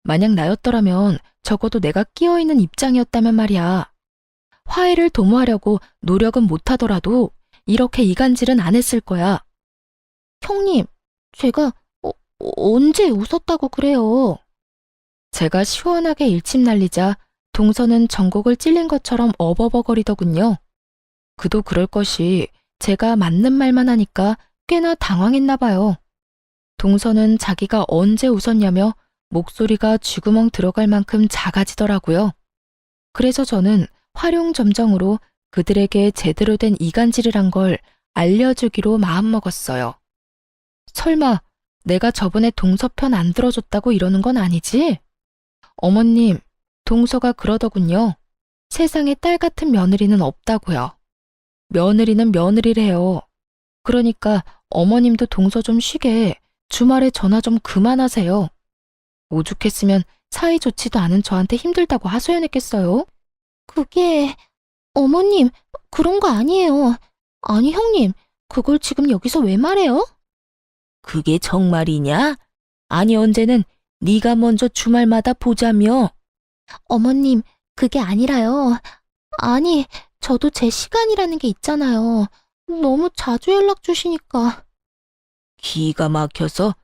만약 나였더라면 적어도 내가 끼어있는 입장이었다면 말이야. 화해를 도모하려고 노력은 못하더라도 이렇게 이간질은 안 했을 거야. 형님, 제가 언제 웃었다고 그래요? 제가 시원하게 일침 날리자 동서는 전곡을 찔린 것처럼 어버버거리더군요. 그도 그럴 것이 제가 맞는 말만 하니까 꽤나 당황했나 봐요. 동서는 자기가 언제 웃었냐며 목소리가 쥐구멍 들어갈 만큼 작아지더라고요. 그래서 저는 활용점정으로 그들에게 제대로 된 이간질을 한 걸 알려주기로 마음먹었어요. 설마 내가 저번에 동서 편 안 들어줬다고 이러는 건 아니지? 어머님, 동서가 그러더군요. 세상에 딸 같은 며느리는 없다고요. 며느리는 며느리래요. 그러니까 어머님도 동서 좀 쉬게 주말에 전화 좀 그만하세요. 오죽했으면 사이 좋지도 않은 저한테 힘들다고 하소연했겠어요? 그게... 어머님, 그런 거 아니에요. 아니, 형님, 그걸 지금 여기서 왜 말해요? 그게 정말이냐? 아니 언제는 네가 먼저 주말마다 보자며. 어머님, 그게 아니라요. 아니, 저도 제 시간이라는 게 있잖아요. 너무 자주 연락 주시니까. 기가 막혀서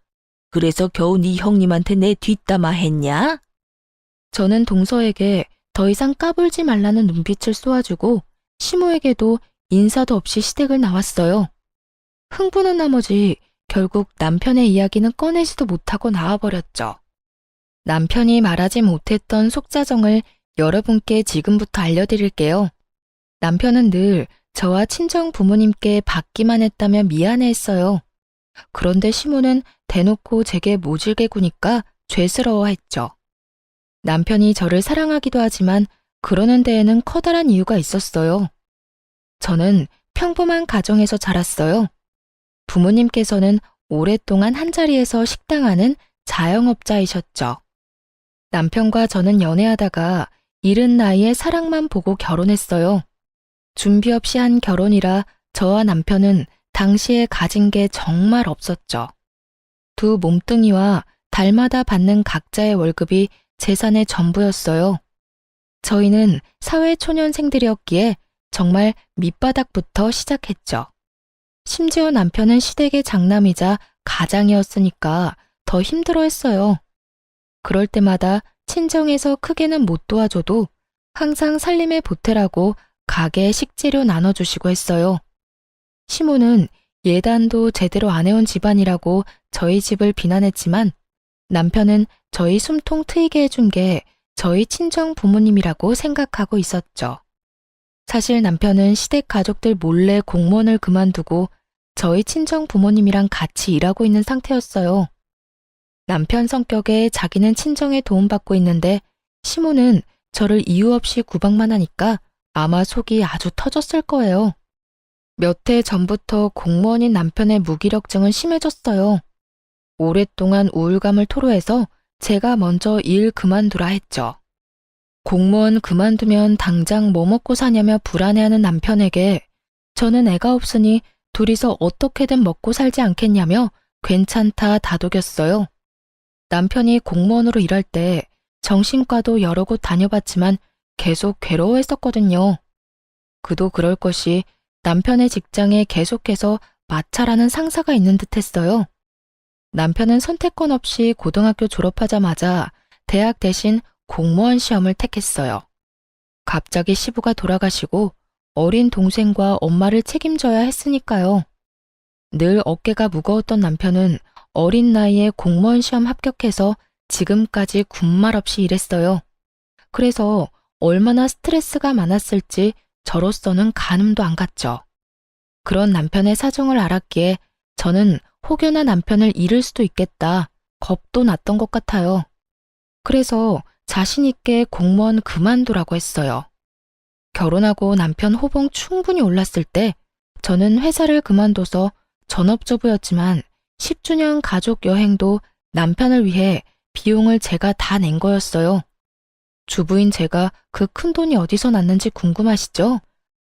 그래서 겨우 네 형님한테 내 뒷담화 했냐? 저는 동서에게 더 이상 까불지 말라는 눈빛을 쏘아주고 시모에게도 인사도 없이 시댁을 나왔어요. 흥분한 나머지 결국 남편의 이야기는 꺼내지도 못하고 나와버렸죠. 남편이 말하지 못했던 속사정을 여러분께 지금부터 알려드릴게요. 남편은 늘 저와 친정 부모님께 받기만 했다며 미안해했어요. 그런데 시모는 대놓고 제게 모질게 구니까 죄스러워했죠. 남편이 저를 사랑하기도 하지만 그러는 데에는 커다란 이유가 있었어요. 저는 평범한 가정에서 자랐어요. 부모님께서는 오랫동안 한자리에서 식당하는 자영업자이셨죠. 남편과 저는 연애하다가 이른 나이에 사랑만 보고 결혼했어요. 준비 없이 한 결혼이라 저와 남편은 당시에 가진 게 정말 없었죠. 두 몸뚱이와 달마다 받는 각자의 월급이 재산의 전부였어요. 저희는 사회초년생들이었기에 정말 밑바닥부터 시작했죠. 심지어 남편은 시댁의 장남이자 가장이었으니까 더 힘들어했어요. 그럴 때마다 친정에서 크게는 못 도와줘도 항상 살림에 보태라고 가게 식재료 나눠주시고 했어요. 시모는 예단도 제대로 안 해온 집안이라고 저희 집을 비난했지만 남편은 저희 숨통 트이게 해준 게 저희 친정 부모님이라고 생각하고 있었죠. 사실 남편은 시댁 가족들 몰래 공무원을 그만두고 저희 친정 부모님이랑 같이 일하고 있는 상태였어요. 남편 성격에 자기는 친정에 도움받고 있는데 시모는 저를 이유 없이 구박만 하니까 아마 속이 아주 터졌을 거예요. 몇 해 전부터 공무원인 남편의 무기력증은 심해졌어요. 오랫동안 우울감을 토로해서 제가 먼저 일 그만두라 했죠. 공무원 그만두면 당장 뭐 먹고 사냐며 불안해하는 남편에게 저는 애가 없으니 둘이서 어떻게든 먹고 살지 않겠냐며 괜찮다 다독였어요. 남편이 공무원으로 일할 때 정신과도 여러 곳 다녀봤지만 계속 괴로워했었거든요. 그도 그럴 것이 남편의 직장에 계속해서 마찰하는 상사가 있는 듯 했어요. 남편은 선택권 없이 고등학교 졸업하자마자 대학 대신 공무원 시험을 택했어요. 갑자기 시부가 돌아가시고 어린 동생과 엄마를 책임져야 했으니까요. 늘 어깨가 무거웠던 남편은 어린 나이에 공무원 시험 합격해서 지금까지 군말 없이 일했어요. 그래서 얼마나 스트레스가 많았을지 저로서는 가늠도 안 갔죠. 그런 남편의 사정을 알았기에 저는 혹여나 남편을 잃을 수도 있겠다 겁도 났던 것 같아요. 그래서 자신 있게 공무원 그만두라고 했어요. 결혼하고 남편 호봉 충분히 올랐을 때 저는 회사를 그만둬서 전업주부였지만 10주년 가족 여행도 남편을 위해 비용을 제가 다 낸 거였어요. 주부인 제가 그 큰 돈이 어디서 났는지 궁금하시죠?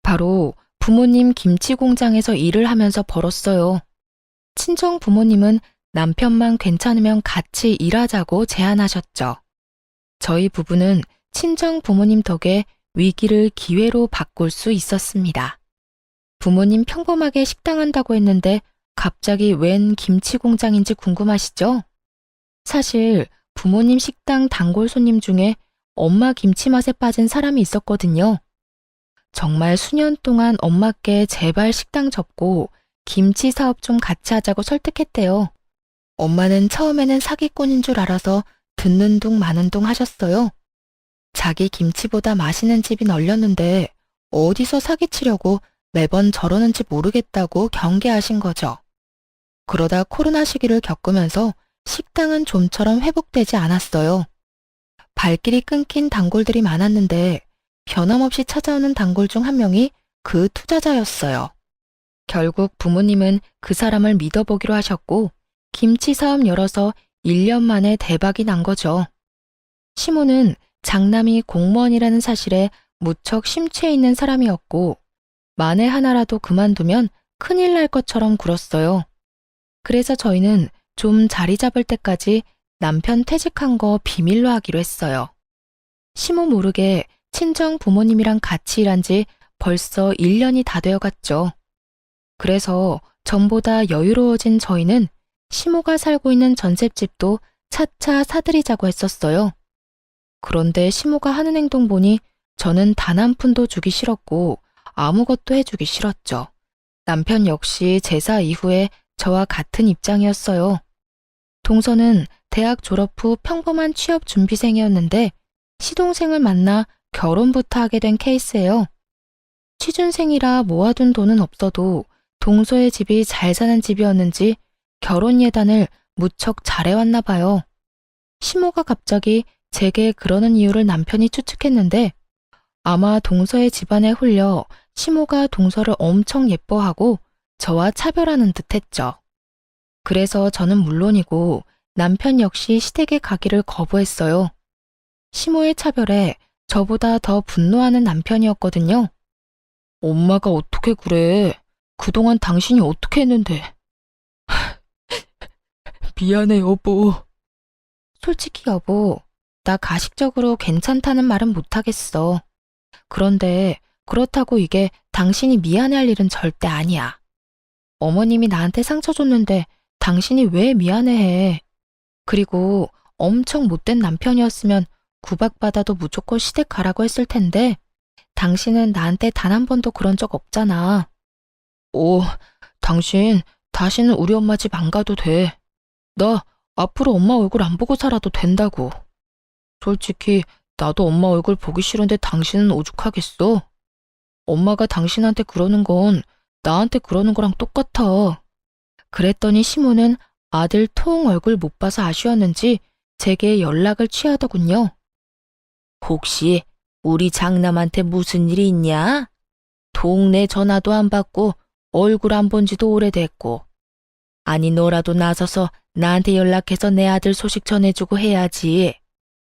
바로 부모님 김치 공장에서 일을 하면서 벌었어요. 친정 부모님은 남편만 괜찮으면 같이 일하자고 제안하셨죠. 저희 부부는 친정 부모님 덕에 위기를 기회로 바꿀 수 있었습니다. 부모님 평범하게 식당 한다고 했는데 갑자기 웬 김치 공장인지 궁금하시죠? 사실 부모님 식당 단골 손님 중에 엄마 김치 맛에 빠진 사람이 있었거든요. 정말 수년 동안 엄마께 제발 식당 접고 김치 사업 좀 같이 하자고 설득했대요. 엄마는 처음에는 사기꾼인 줄 알아서 듣는 둥 마는 둥 하셨어요. 자기 김치보다 맛있는 집이 널렸는데 어디서 사기치려고 매번 저러는지 모르겠다고 경계하신 거죠. 그러다 코로나 시기를 겪으면서 식당은 좀처럼 회복되지 않았어요. 발길이 끊긴 단골들이 많았는데 변함없이 찾아오는 단골 중 한 명이 그 투자자였어요. 결국 부모님은 그 사람을 믿어보기로 하셨고 김치 사업 열어서 1년 만에 대박이 난 거죠. 시모는 장남이 공무원이라는 사실에 무척 심취해 있는 사람이었고 만에 하나라도 그만두면 큰일 날 것처럼 굴었어요. 그래서 저희는 좀 자리 잡을 때까지 남편 퇴직한 거 비밀로 하기로 했어요. 시모 모르게 친정 부모님이랑 같이 일한 지 벌써 1년이 다 되어 갔죠. 그래서 전보다 여유로워진 저희는 시모가 살고 있는 전셋집도 차차 사들이자고 했었어요. 그런데 시모가 하는 행동 보니 저는 단 한 푼도 주기 싫었고 아무것도 해주기 싫었죠. 남편 역시 제사 이후에 저와 같은 입장이었어요. 동서는 대학 졸업 후 평범한 취업 준비생이었는데 시동생을 만나 결혼부터 하게 된 케이스예요. 취준생이라 모아둔 돈은 없어도 동서의 집이 잘 사는 집이었는지 결혼 예단을 무척 잘해왔나 봐요. 시모가 갑자기 제게 그러는 이유를 남편이 추측했는데 아마 동서의 집안에 홀려 시모가 동서를 엄청 예뻐하고 저와 차별하는 듯 했죠. 그래서 저는 물론이고 남편 역시 시댁에 가기를 거부했어요. 시모의 차별에 저보다 더 분노하는 남편이었거든요. 엄마가 어떻게 그래? 그동안 당신이 어떻게 했는데? 미안해, 여보. 솔직히 여보, 나 가식적으로 괜찮다는 말은 못하겠어. 그런데 그렇다고 이게 당신이 미안해할 일은 절대 아니야. 어머님이 나한테 상처 줬는데 당신이 왜 미안해해? 그리고 엄청 못된 남편이었으면 구박받아도 무조건 시댁 가라고 했을 텐데 당신은 나한테 단 한 번도 그런 적 없잖아. 오, 당신 다시는 우리 엄마 집 안 가도 돼. 나 앞으로 엄마 얼굴 안 보고 살아도 된다고. 솔직히 나도 엄마 얼굴 보기 싫은데 당신은 오죽하겠어? 엄마가 당신한테 그러는 건 나한테 그러는 거랑 똑같아. 그랬더니 시모는 아들 통 얼굴 못 봐서 아쉬웠는지 제게 연락을 취하더군요. 혹시 우리 장남한테 무슨 일이 있냐? 동네 전화도 안 받고 얼굴 안 본 지도 오래됐고. 아니 너라도 나서서 나한테 연락해서 내 아들 소식 전해주고 해야지.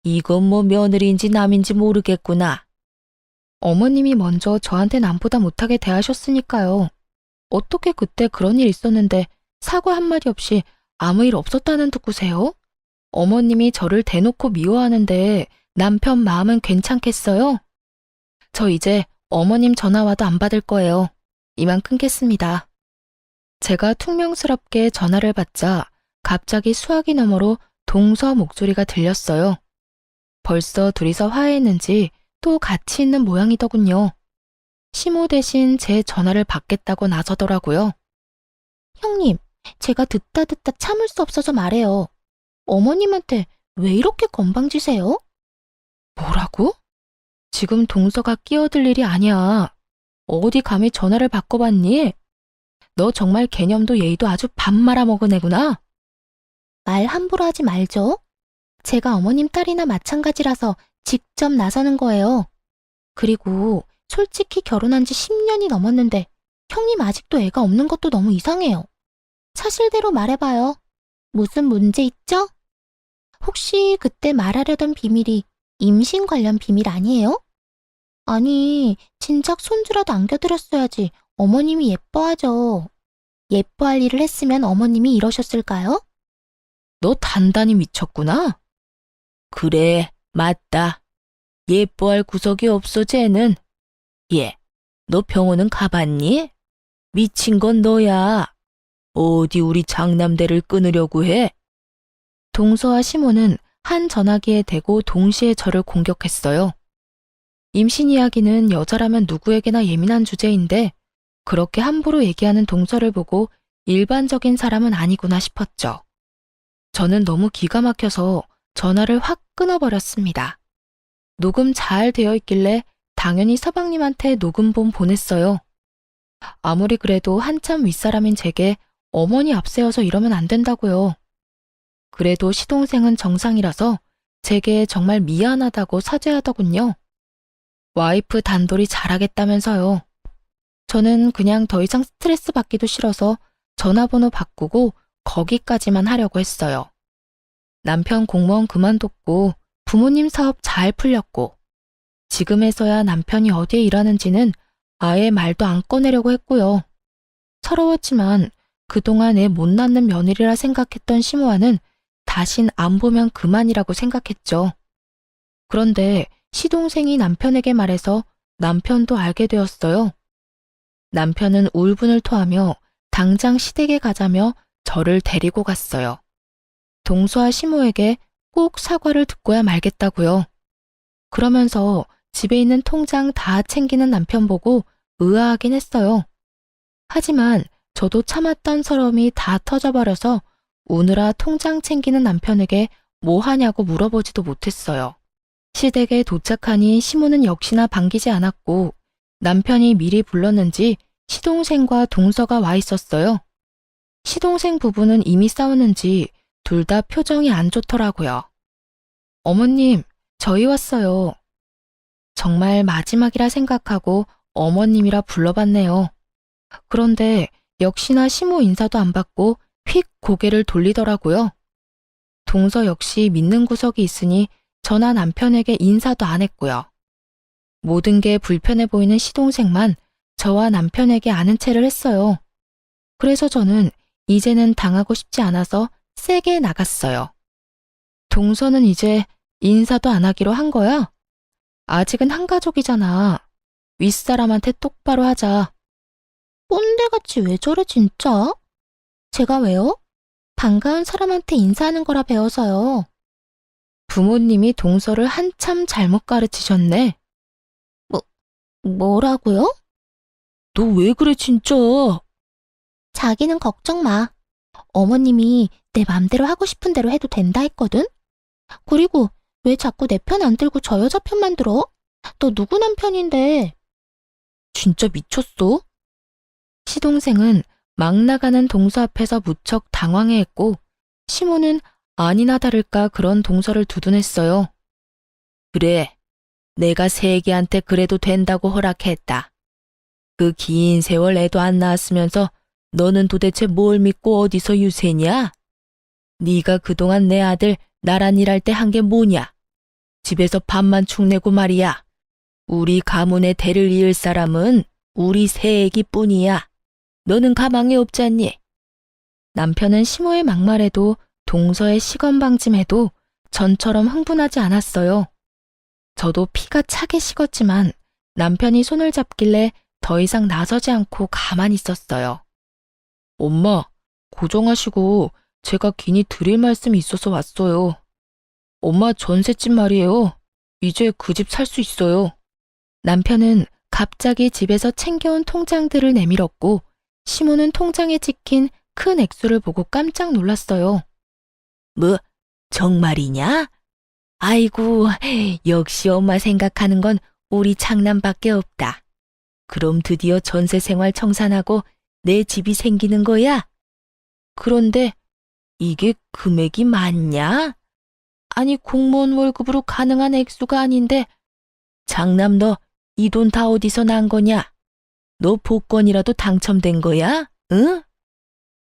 이건 뭐 며느리인지 남인지 모르겠구나. 어머님이 먼저 저한테 남보다 못하게 대하셨으니까요. 어떻게 그때 그런 일 있었는데 사과 한마디 없이 아무 일 없었다는 듣고세요? 어머님이 저를 대놓고 미워하는데 남편 마음은 괜찮겠어요? 저 이제 어머님 전화 와도 안 받을 거예요. 이만 끊겠습니다. 제가 퉁명스럽게 전화를 받자 갑자기 수화기 너머로 동서 목소리가 들렸어요. 벌써 둘이서 화해했는지 또 같이 있는 모양이더군요. 시모 대신 제 전화를 받겠다고 나서더라고요. 형님, 제가 듣다 참을 수 없어서 말해요. 어머님한테 왜 이렇게 건방지세요? 뭐라고? 지금 동서가 끼어들 일이 아니야. 어디 감히 전화를 바꿔봤니? 너 정말 개념도 예의도 아주 밥 말아먹은 애구나. 말 함부로 하지 말죠. 제가 어머님 딸이나 마찬가지라서 직접 나서는 거예요. 그리고 솔직히 결혼한 지 10년이 넘었는데 형님 아직도 애가 없는 것도 너무 이상해요. 사실대로 말해봐요. 무슨 문제 있죠? 혹시 그때 말하려던 비밀이 임신 관련 비밀 아니에요? 아니, 진작 손주라도 안겨드렸어야지 어머님이 예뻐하죠. 예뻐할 일을 했으면 어머님이 이러셨을까요? 너 단단히 미쳤구나. 그래, 맞다. 예뻐할 구석이 없어, 쟤는. 얘, 너 병원은 가봤니? 미친 건 너야. 어디 우리 장남대를 끊으려고 해? 동서와 시모는 한 전화기에 대고 동시에 저를 공격했어요. 임신 이야기는 여자라면 누구에게나 예민한 주제인데 그렇게 함부로 얘기하는 동서를 보고 일반적인 사람은 아니구나 싶었죠. 저는 너무 기가 막혀서 전화를 확 끊어버렸습니다. 녹음 잘 되어 있길래 당연히 서방님한테 녹음본 보냈어요. 아무리 그래도 한참 윗사람인 제게 어머니 앞세워서 이러면 안 된다고요. 그래도 시동생은 정상이라서 제게 정말 미안하다고 사죄하더군요. 와이프 단돌이 잘하겠다면서요. 저는 그냥 더 이상 스트레스 받기도 싫어서 전화번호 바꾸고 거기까지만 하려고 했어요. 남편 공무원 그만뒀고 부모님 사업 잘 풀렸고 지금에서야 남편이 어디에 일하는지는 아예 말도 안 꺼내려고 했고요. 서러웠지만 그동안 애 못 낳는 며느리라 생각했던 시모아는 다신 안 보면 그만이라고 생각했죠. 그런데 시동생이 남편에게 말해서 남편도 알게 되었어요. 남편은 울분을 토하며 당장 시댁에 가자며 저를 데리고 갔어요. 동서와 시모에게 꼭 사과를 듣고야 말겠다고요. 그러면서 집에 있는 통장 다 챙기는 남편 보고 의아하긴 했어요. 하지만 저도 참았던 서러움이 다 터져버려서 우느라 통장 챙기는 남편에게 뭐 하냐고 물어보지도 못했어요. 시댁에 도착하니 시모는 역시나 반기지 않았고 남편이 미리 불렀는지 시동생과 동서가 와 있었어요. 시동생 부부는 이미 싸웠는지 둘 다 표정이 안 좋더라고요. 어머님, 저희 왔어요. 정말 마지막이라 생각하고 어머님이라 불러봤네요. 그런데 역시나 시모 인사도 안 받고 휙 고개를 돌리더라고요. 동서 역시 믿는 구석이 있으니 저나 남편에게 인사도 안 했고요. 모든 게 불편해 보이는 시동생만 저와 남편에게 아는 체를 했어요. 그래서 저는 이제는 당하고 싶지 않아서 세게 나갔어요. 동서는 이제 인사도 안 하기로 한 거야? 아직은 한 가족이잖아. 윗사람한테 똑바로 하자. 꼰대같이 왜 저래 진짜? 제가 왜요? 반가운 사람한테 인사하는 거라 배워서요. 부모님이 동서를 한참 잘못 가르치셨네. 뭐라고요? 너 왜 그래 진짜? 자기는 걱정 마. 어머님이 내 맘대로 하고 싶은 대로 해도 된다 했거든? 그리고 왜 자꾸 내 편 안 들고 저 여자 편만 들어? 너 누구 남편인데? 진짜 미쳤어? 시동생은 막 나가는 동서 앞에서 무척 당황해했고 시모는 아니나 다를까 그런 동서를 두둔했어요. 그래, 내가 세기한테 그래도 된다고 허락했다. 그 긴 세월 애도 안 낳았으면서 너는 도대체 뭘 믿고 어디서 유세냐? 네가 그동안 내 아들 나란 일할 때 한 게 뭐냐? 집에서 밥만 축내고 말이야. 우리 가문의 대를 이을 사람은 우리 새애기 뿐이야. 너는 가망이 없잖니? 남편은 시모의 막말에도 동서의 시건방짐에도 전처럼 흥분하지 않았어요. 저도 피가 차게 식었지만 남편이 손을 잡길래 더 이상 나서지 않고 가만히 있었어요. 엄마, 고정하시고 제가 긴히 드릴 말씀이 있어서 왔어요. 엄마 전셋집 말이에요. 이제 그 집 살 수 있어요. 남편은 갑자기 집에서 챙겨온 통장들을 내밀었고 시모는 통장에 찍힌 큰 액수를 보고 깜짝 놀랐어요. 뭐, 정말이냐? 아이고, 역시 엄마 생각하는 건 우리 장남밖에 없다. 그럼 드디어 전세 생활 청산하고 내 집이 생기는 거야? 그런데 이게 금액이 많냐? 아니, 공무원 월급으로 가능한 액수가 아닌데, 장남 너 이 돈 다 어디서 난 거냐? 너 복권이라도 당첨된 거야? 응?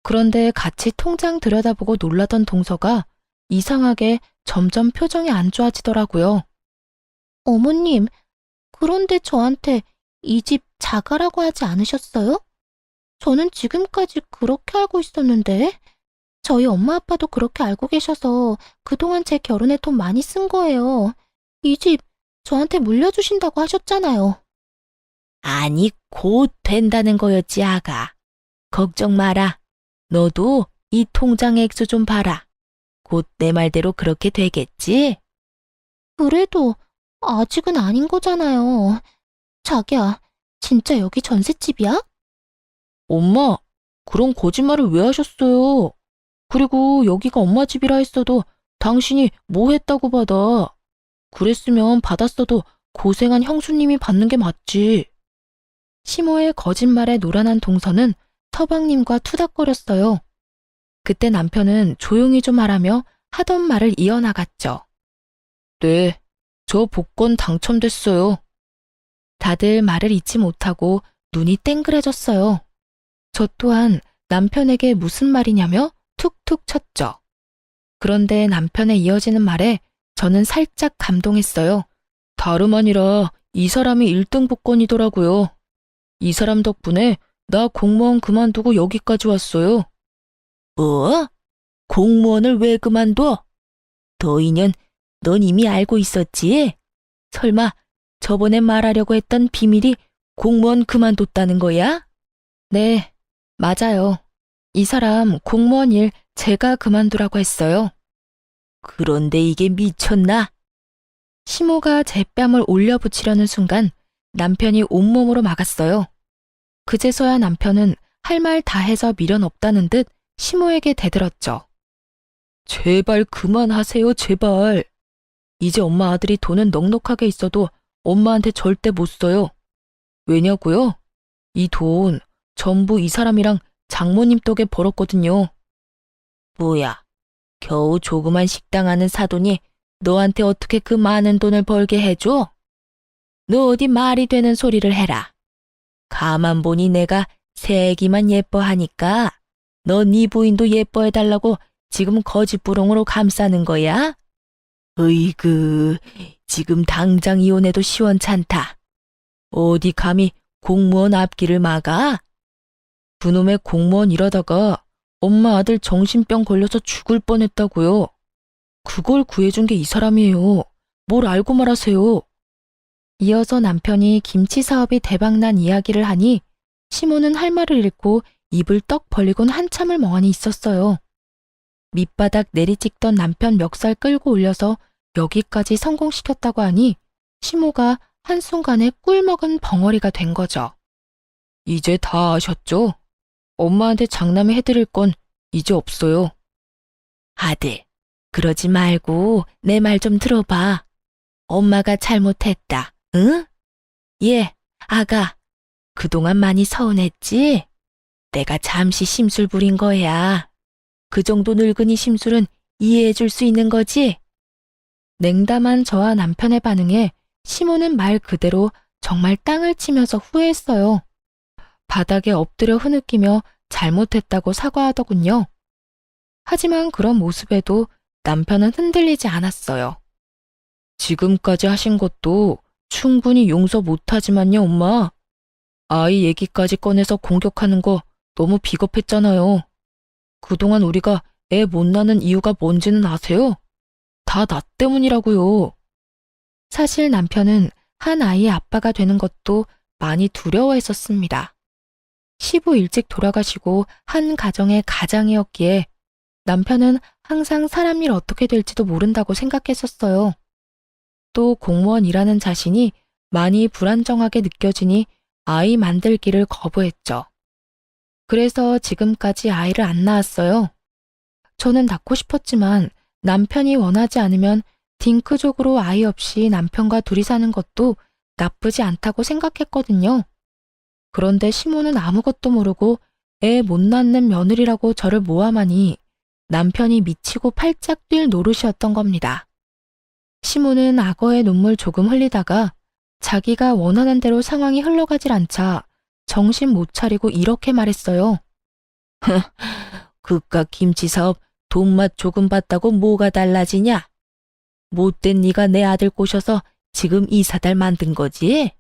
그런데 같이 통장 들여다보고 놀라던 동서가 이상하게 점점 표정이 안 좋아지더라고요. 어머님, 그런데 저한테 이 집 자가라고 하지 않으셨어요? 저는 지금까지 그렇게 알고 있었는데, 저희 엄마 아빠도 그렇게 알고 계셔서 그동안 제 결혼에 돈 많이 쓴 거예요. 이 집 저한테 물려주신다고 하셨잖아요. 아니, 곧 된다는 거였지, 아가. 걱정 마라. 너도 이 통장 액수 좀 봐라. 곧 내 말대로 그렇게 되겠지? 그래도 아직은 아닌 거잖아요. 자기야, 진짜 여기 전셋집이야? 엄마, 그런 거짓말을 왜 하셨어요? 그리고 여기가 엄마 집이라 했어도 당신이 뭐 했다고 받아. 그랬으면 받았어도 고생한 형수님이 받는 게 맞지. 시모의 거짓말에 노란한 동서는 서방님과 투닥거렸어요. 그때 남편은 조용히 좀 하라며 하던 말을 이어나갔죠. 네, 저 복권 당첨됐어요. 다들 말을 잊지 못하고 눈이 땡그레졌어요. 저 또한 남편에게 무슨 말이냐며 툭툭 쳤죠. 그런데 남편의 이어지는 말에 저는 살짝 감동했어요. 다름 아니라 이 사람이 1등 복권이더라고요. 이 사람 덕분에 나 공무원 그만두고 여기까지 왔어요. 뭐? 공무원을 왜 그만둬? 너희년, 넌 이미 알고 있었지? 설마 저번에 말하려고 했던 비밀이 공무원 그만뒀다는 거야? 네, 맞아요. 이 사람 공무원 일 제가 그만두라고 했어요. 그런데 이게 미쳤나? 시모가 제 뺨을 올려붙이려는 순간 남편이 온몸으로 막았어요. 그제서야 남편은 할 말 다 해서 미련 없다는 듯 시모에게 대들었죠. 제발 그만하세요, 제발. 이제 엄마 아들이 돈은 넉넉하게 있어도 엄마한테 절대 못 써요. 왜냐고요? 이 돈 전부 이 사람이랑 장모님 덕에 벌었거든요. 뭐야, 겨우 조그만 식당 하는 사돈이 너한테 어떻게 그 많은 돈을 벌게 해줘? 너 어디 말이 되는 소리를 해라. 가만 보니 내가 새애기만 예뻐하니까 너 네 부인도 예뻐해달라고 지금 거짓부렁으로 감싸는 거야? 으이그, 지금 당장 이혼해도 시원찮다. 어디 감히 공무원 앞길을 막아? 그놈의 공무원 일하다가 엄마 아들 정신병 걸려서 죽을 뻔했다고요. 그걸 구해준 게 이 사람이에요. 뭘 알고 말하세요. 이어서 남편이 김치 사업이 대박난 이야기를 하니 시모는 할 말을 잃고 입을 떡 벌리곤 한참을 멍하니 있었어요. 밑바닥 내리찍던 남편 멱살 끌고 올려서 여기까지 성공시켰다고 하니 시모가 한순간에 꿀먹은 벙어리가 된 거죠. 이제 다 아셨죠? 엄마한테 장남해 해드릴 건 이제 없어요. 아들, 그러지 말고 내 말 좀 들어봐. 엄마가 잘못했다, 응? 예, 아가, 그동안 많이 서운했지? 내가 잠시 심술 부린 거야. 그 정도 늙은이 심술은 이해해 줄 수 있는 거지? 냉담한 저와 남편의 반응에 시모는 말 그대로 정말 땅을 치면서 후회했어요. 바닥에 엎드려 흐느끼며 잘못했다고 사과하더군요. 하지만 그런 모습에도 남편은 흔들리지 않았어요. 지금까지 하신 것도 충분히 용서 못하지만요, 엄마. 아이 얘기까지 꺼내서 공격하는 거 너무 비겁했잖아요. 그동안 우리가 애 못 낳는 이유가 뭔지는 아세요? 다 나 때문이라고요. 사실 남편은 한 아이의 아빠가 되는 것도 많이 두려워했었습니다. 시부 일찍 돌아가시고 한 가정의 가장이었기에 남편은 항상 사람 일 어떻게 될지도 모른다고 생각했었어요. 또 공무원 일하는 자신이 많이 불안정하게 느껴지니 아이 만들기를 거부했죠. 그래서 지금까지 아이를 안 낳았어요. 저는 낳고 싶었지만 남편이 원하지 않으면 딩크족으로 아이 없이 남편과 둘이 사는 것도 나쁘지 않다고 생각했거든요. 그런데 시모는 아무것도 모르고 애 못 낳는 며느리라고 저를 모함하니 남편이 미치고 팔짝 뛸 노릇이었던 겁니다. 시모는 악어의 눈물 조금 흘리다가 자기가 원하는 대로 상황이 흘러가질 않자 정신 못 차리고 이렇게 말했어요. 그깟 김치 사업 돈맛 조금 봤다고 뭐가 달라지냐? 못된 네가 내 아들 꼬셔서 지금 이 사달 만든 거지?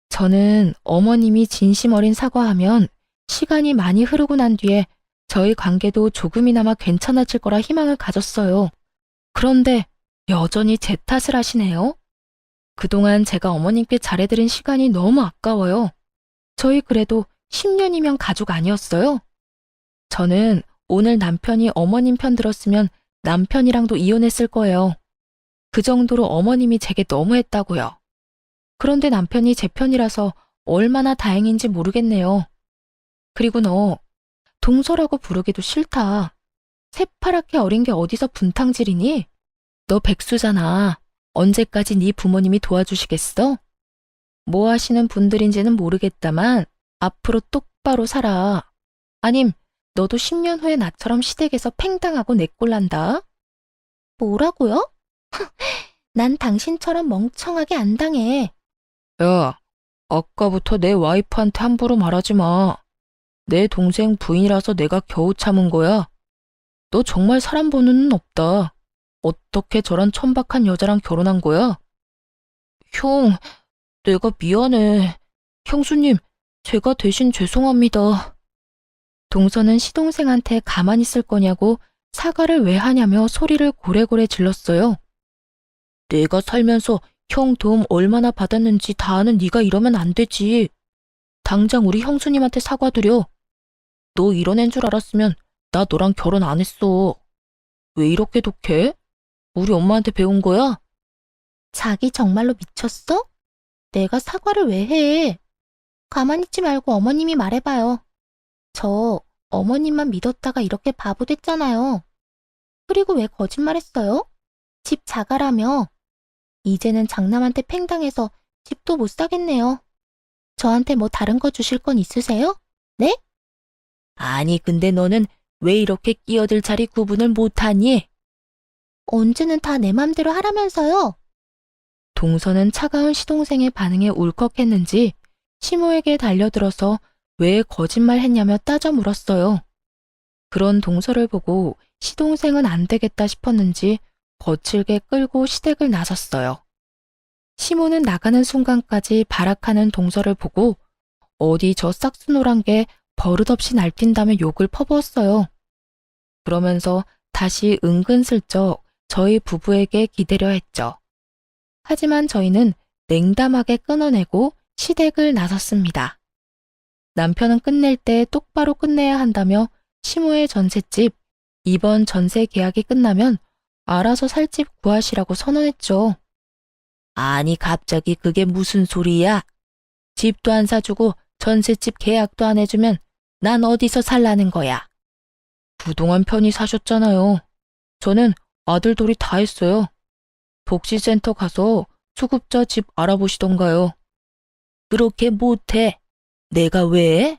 저는 어머님이 진심 어린 사과하면 시간이 많이 흐르고 난 뒤에 저희 관계도 조금이나마 괜찮아질 거라 희망을 가졌어요. 그런데 여전히 제 탓을 하시네요. 그동안 제가 어머님께 잘해드린 시간이 너무 아까워요. 저희 그래도 10년이면 가족 아니었어요? 저는 오늘 남편이 어머님 편 들었으면 남편이랑도 이혼했을 거예요. 그 정도로 어머님이 제게 너무했다고요. 그런데 남편이 제 편이라서 얼마나 다행인지 모르겠네요. 그리고 너 동서라고 부르기도 싫다. 새파랗게 어린 게 어디서 분탕질이니? 너 백수잖아. 언제까지 네 부모님이 도와주시겠어? 뭐 하시는 분들인지는 모르겠다만 앞으로 똑바로 살아. 아님 너도 10년 후에 나처럼 시댁에서 팽당하고 내꼴난다. 뭐라고요? 난 당신처럼 멍청하게 안 당해. 야, 아까부터 내 와이프한테 함부로 말하지 마. 내 동생 부인이라서 내가 겨우 참은 거야. 너 정말 사람 보는 눈 없다. 어떻게 저런 천박한 여자랑 결혼한 거야? 형, 내가 미안해. 형수님, 제가 대신 죄송합니다. 동서는 시동생한테 가만히 있을 거냐고 사과를 왜 하냐며 소리를 고래고래 질렀어요. 내가 살면서 형 도움 얼마나 받았는지 다 아는 네가 이러면 안 되지. 당장 우리 형수님한테 사과드려. 너 이런 애인 줄 알았으면 나 너랑 결혼 안 했어. 왜 이렇게 독해? 우리 엄마한테 배운 거야? 자기 정말로 미쳤어? 내가 사과를 왜 해? 가만히 있지 말고 어머님이 말해봐요. 저 어머님만 믿었다가 이렇게 바보 됐잖아요. 그리고 왜 거짓말했어요? 집 자가라며. 이제는 장남한테 팽당해서 집도 못 사겠네요. 저한테 뭐 다른 거 주실 건 있으세요? 아니, 근데 너는 왜 이렇게 끼어들 자리 구분을 못하니? 언제는 다 내 맘대로 하라면서요. 동서는 차가운 시동생의 반응에 울컥했는지 시모에게 달려들어서 왜 거짓말했냐며 따져 물었어요. 그런 동서를 보고 시동생은 안 되겠다 싶었는지 거칠게 끌고 시댁을 나섰어요. 시모는 나가는 순간까지 발악하는 동서를 보고 어디 저 싹수노란 게 버릇없이 날뛴다며 욕을 퍼부었어요. 그러면서 다시 은근슬쩍 저희 부부에게 기대려 했죠. 하지만 저희는 냉담하게 끊어내고 시댁을 나섰습니다. 남편은 끝낼 때 똑바로 끝내야 한다며 시모의 전셋집, 이번 전세 계약이 끝나면 알아서 살 집 구하시라고 선언했죠. 아니, 갑자기 그게 무슨 소리야? 집도 안 사주고 전셋집 계약도 안 해주면 난 어디서 살라는 거야? 그동안 편히 사셨잖아요. 저는 아들 돌이 다 했어요. 복지센터 가서 수급자 집 알아보시던가요. 그렇게 못해. 내가 왜?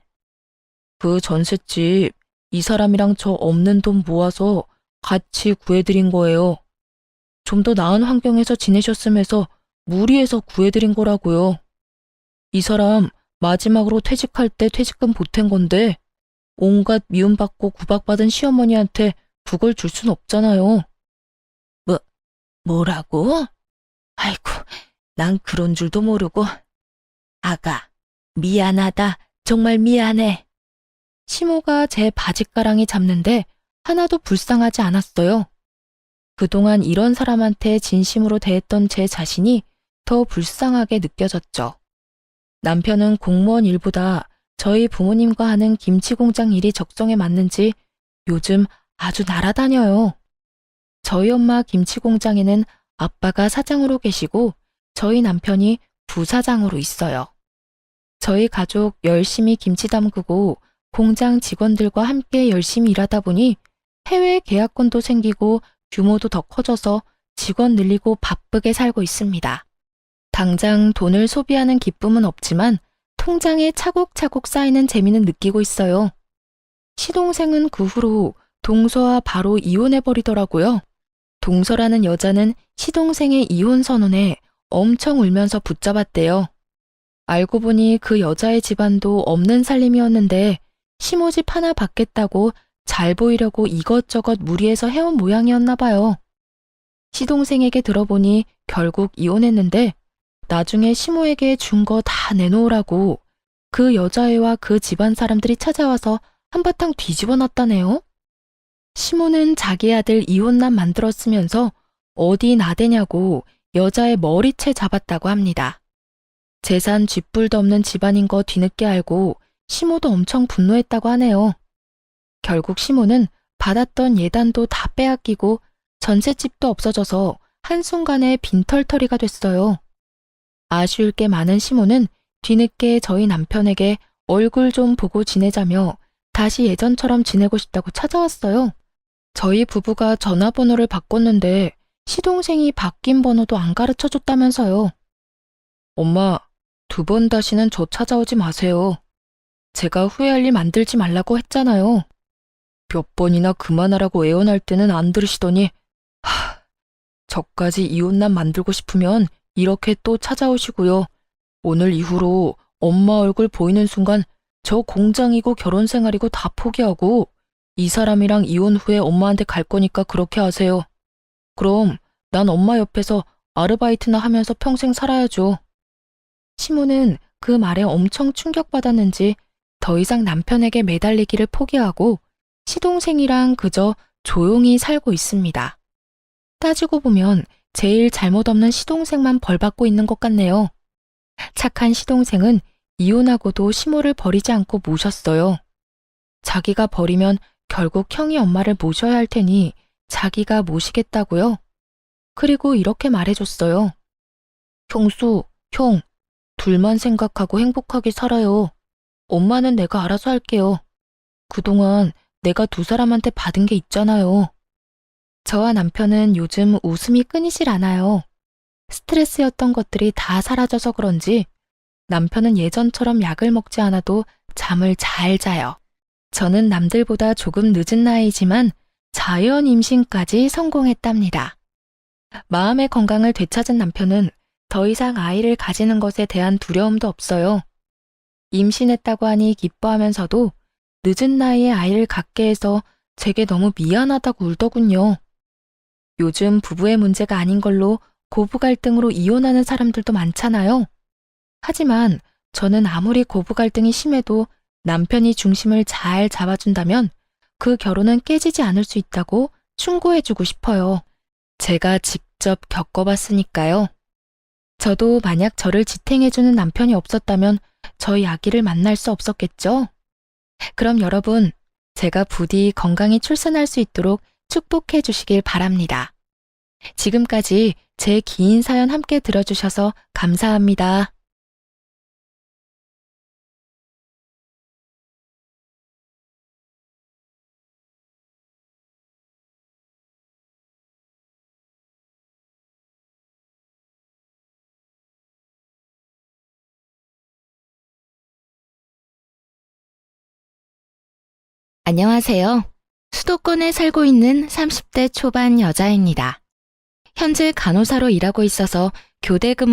그 전셋집 이 사람이랑 저 없는 돈 모아서 같이 구해드린 거예요. 좀 더 나은 환경에서 지내셨으면서 무리해서 구해드린 거라고요. 이 사람 마지막으로 퇴직할 때 퇴직금 보탠 건데 온갖 미움받고 구박받은 시어머니한테 그걸 줄 순 없잖아요. 뭐라고? 아이고, 난 그런 줄도 모르고. 아가, 미안하다. 정말 미안해. 시모가 제 바짓가랑이 잡는데 하나도 불쌍하지 않았어요. 그동안 이런 사람한테 진심으로 대했던 제 자신이 더 불쌍하게 느껴졌죠. 남편은 공무원 일보다 저희 부모님과 하는 김치 공장 일이 적성에 맞는지 요즘 아주 날아다녀요. 저희 엄마 김치 공장에는 아빠가 사장으로 계시고 저희 남편이 부사장으로 있어요. 저희 가족 열심히 김치 담그고 공장 직원들과 함께 열심히 일하다 보니 해외 계약권도 생기고 규모도 더 커져서 직원 늘리고 바쁘게 살고 있습니다. 당장 돈을 소비하는 기쁨은 없지만 통장에 차곡차곡 쌓이는 재미는 느끼고 있어요. 시동생은 그 후로 동서와 바로 이혼해버리더라고요. 동서라는 여자는 시동생의 이혼 선언에 엄청 울면서 붙잡았대요. 알고 보니 그 여자의 집안도 없는 살림이었는데 시모집 하나 받겠다고 잘 보이려고 이것저것 무리해서 해온 모양이었나 봐요. 시동생에게 들어보니 결국 이혼했는데 나중에 시모에게 준 거 다 내놓으라고 그 여자애와 그 집안 사람들이 찾아와서 한바탕 뒤집어 놨다네요. 시모는 자기 아들 이혼남 만들었으면서 어디 나대냐고 여자의 머리채 잡았다고 합니다. 재산 쥐뿔도 없는 집안인 거 뒤늦게 알고 시모도 엄청 분노했다고 하네요. 결국 시모는 받았던 예단도 다 빼앗기고 전셋집도 없어져서 한순간에 빈털터리가 됐어요. 아쉬울 게 많은 시모는 뒤늦게 저희 남편에게 얼굴 좀 보고 지내자며 다시 예전처럼 지내고 싶다고 찾아왔어요. 저희 부부가 전화번호를 바꿨는데 시동생이 바뀐 번호도 안 가르쳐줬다면서요. 엄마, 2번 다시는 저 찾아오지 마세요. 제가 후회할 일 만들지 말라고 했잖아요. 몇 번이나 그만하라고 애원할 때는 안 들으시더니 저까지 이혼남 만들고 싶으면 이렇게 또 찾아오시고요. 오늘 이후로 엄마 얼굴 보이는 순간 저 공장이고 결혼 생활이고 다 포기하고 이 사람이랑 이혼 후에 엄마한테 갈 거니까 그렇게 하세요. 그럼 난 엄마 옆에서 아르바이트나 하면서 평생 살아야죠. 시모는 그 말에 엄청 충격받았는지 더 이상 남편에게 매달리기를 포기하고 시동생이랑 그저 조용히 살고 있습니다. 따지고 보면 제일 잘못 없는 시동생만 벌받고 있는 것 같네요. 착한 시동생은 이혼하고도 시모를 버리지 않고 모셨어요. 자기가 버리면 결국 형이 엄마를 모셔야 할 테니 자기가 모시겠다고요. 그리고 이렇게 말해줬어요. 형수, 형, 둘만 생각하고 행복하게 살아요. 엄마는 내가 알아서 할게요. 그동안 내가 두 사람한테 받은 게 있잖아요. 저와 남편은 요즘 웃음이 끊이질 않아요. 스트레스였던 것들이 다 사라져서 그런지 남편은 예전처럼 약을 먹지 않아도 잠을 잘 자요. 저는 남들보다 조금 늦은 나이지만 자연 임신까지 성공했답니다. 마음의 건강을 되찾은 남편은 더 이상 아이를 가지는 것에 대한 두려움도 없어요. 임신했다고 하니 기뻐하면서도 늦은 나이에 아이를 갖게 해서 제게 너무 미안하다고 울더군요. 요즘 부부의 문제가 아닌 걸로 고부 갈등으로 이혼하는 사람들도 많잖아요. 하지만 저는 아무리 고부 갈등이 심해도 남편이 중심을 잘 잡아준다면 그 결혼은 깨지지 않을 수 있다고 충고해주고 싶어요. 제가 직접 겪어봤으니까요. 저도 만약 저를 지탱해주는 남편이 없었다면 저희 아기를 만날 수 없었겠죠? 그럼 여러분, 제가 부디 건강히 출산할 수 있도록 축복해 주시길 바랍니다. 지금까지 제 긴 사연 함께 들어주셔서 감사합니다. 안녕하세요. 수도권에 살고 있는 30대 초반 여자입니다. 현재 간호사로 일하고 있어서 교대 근무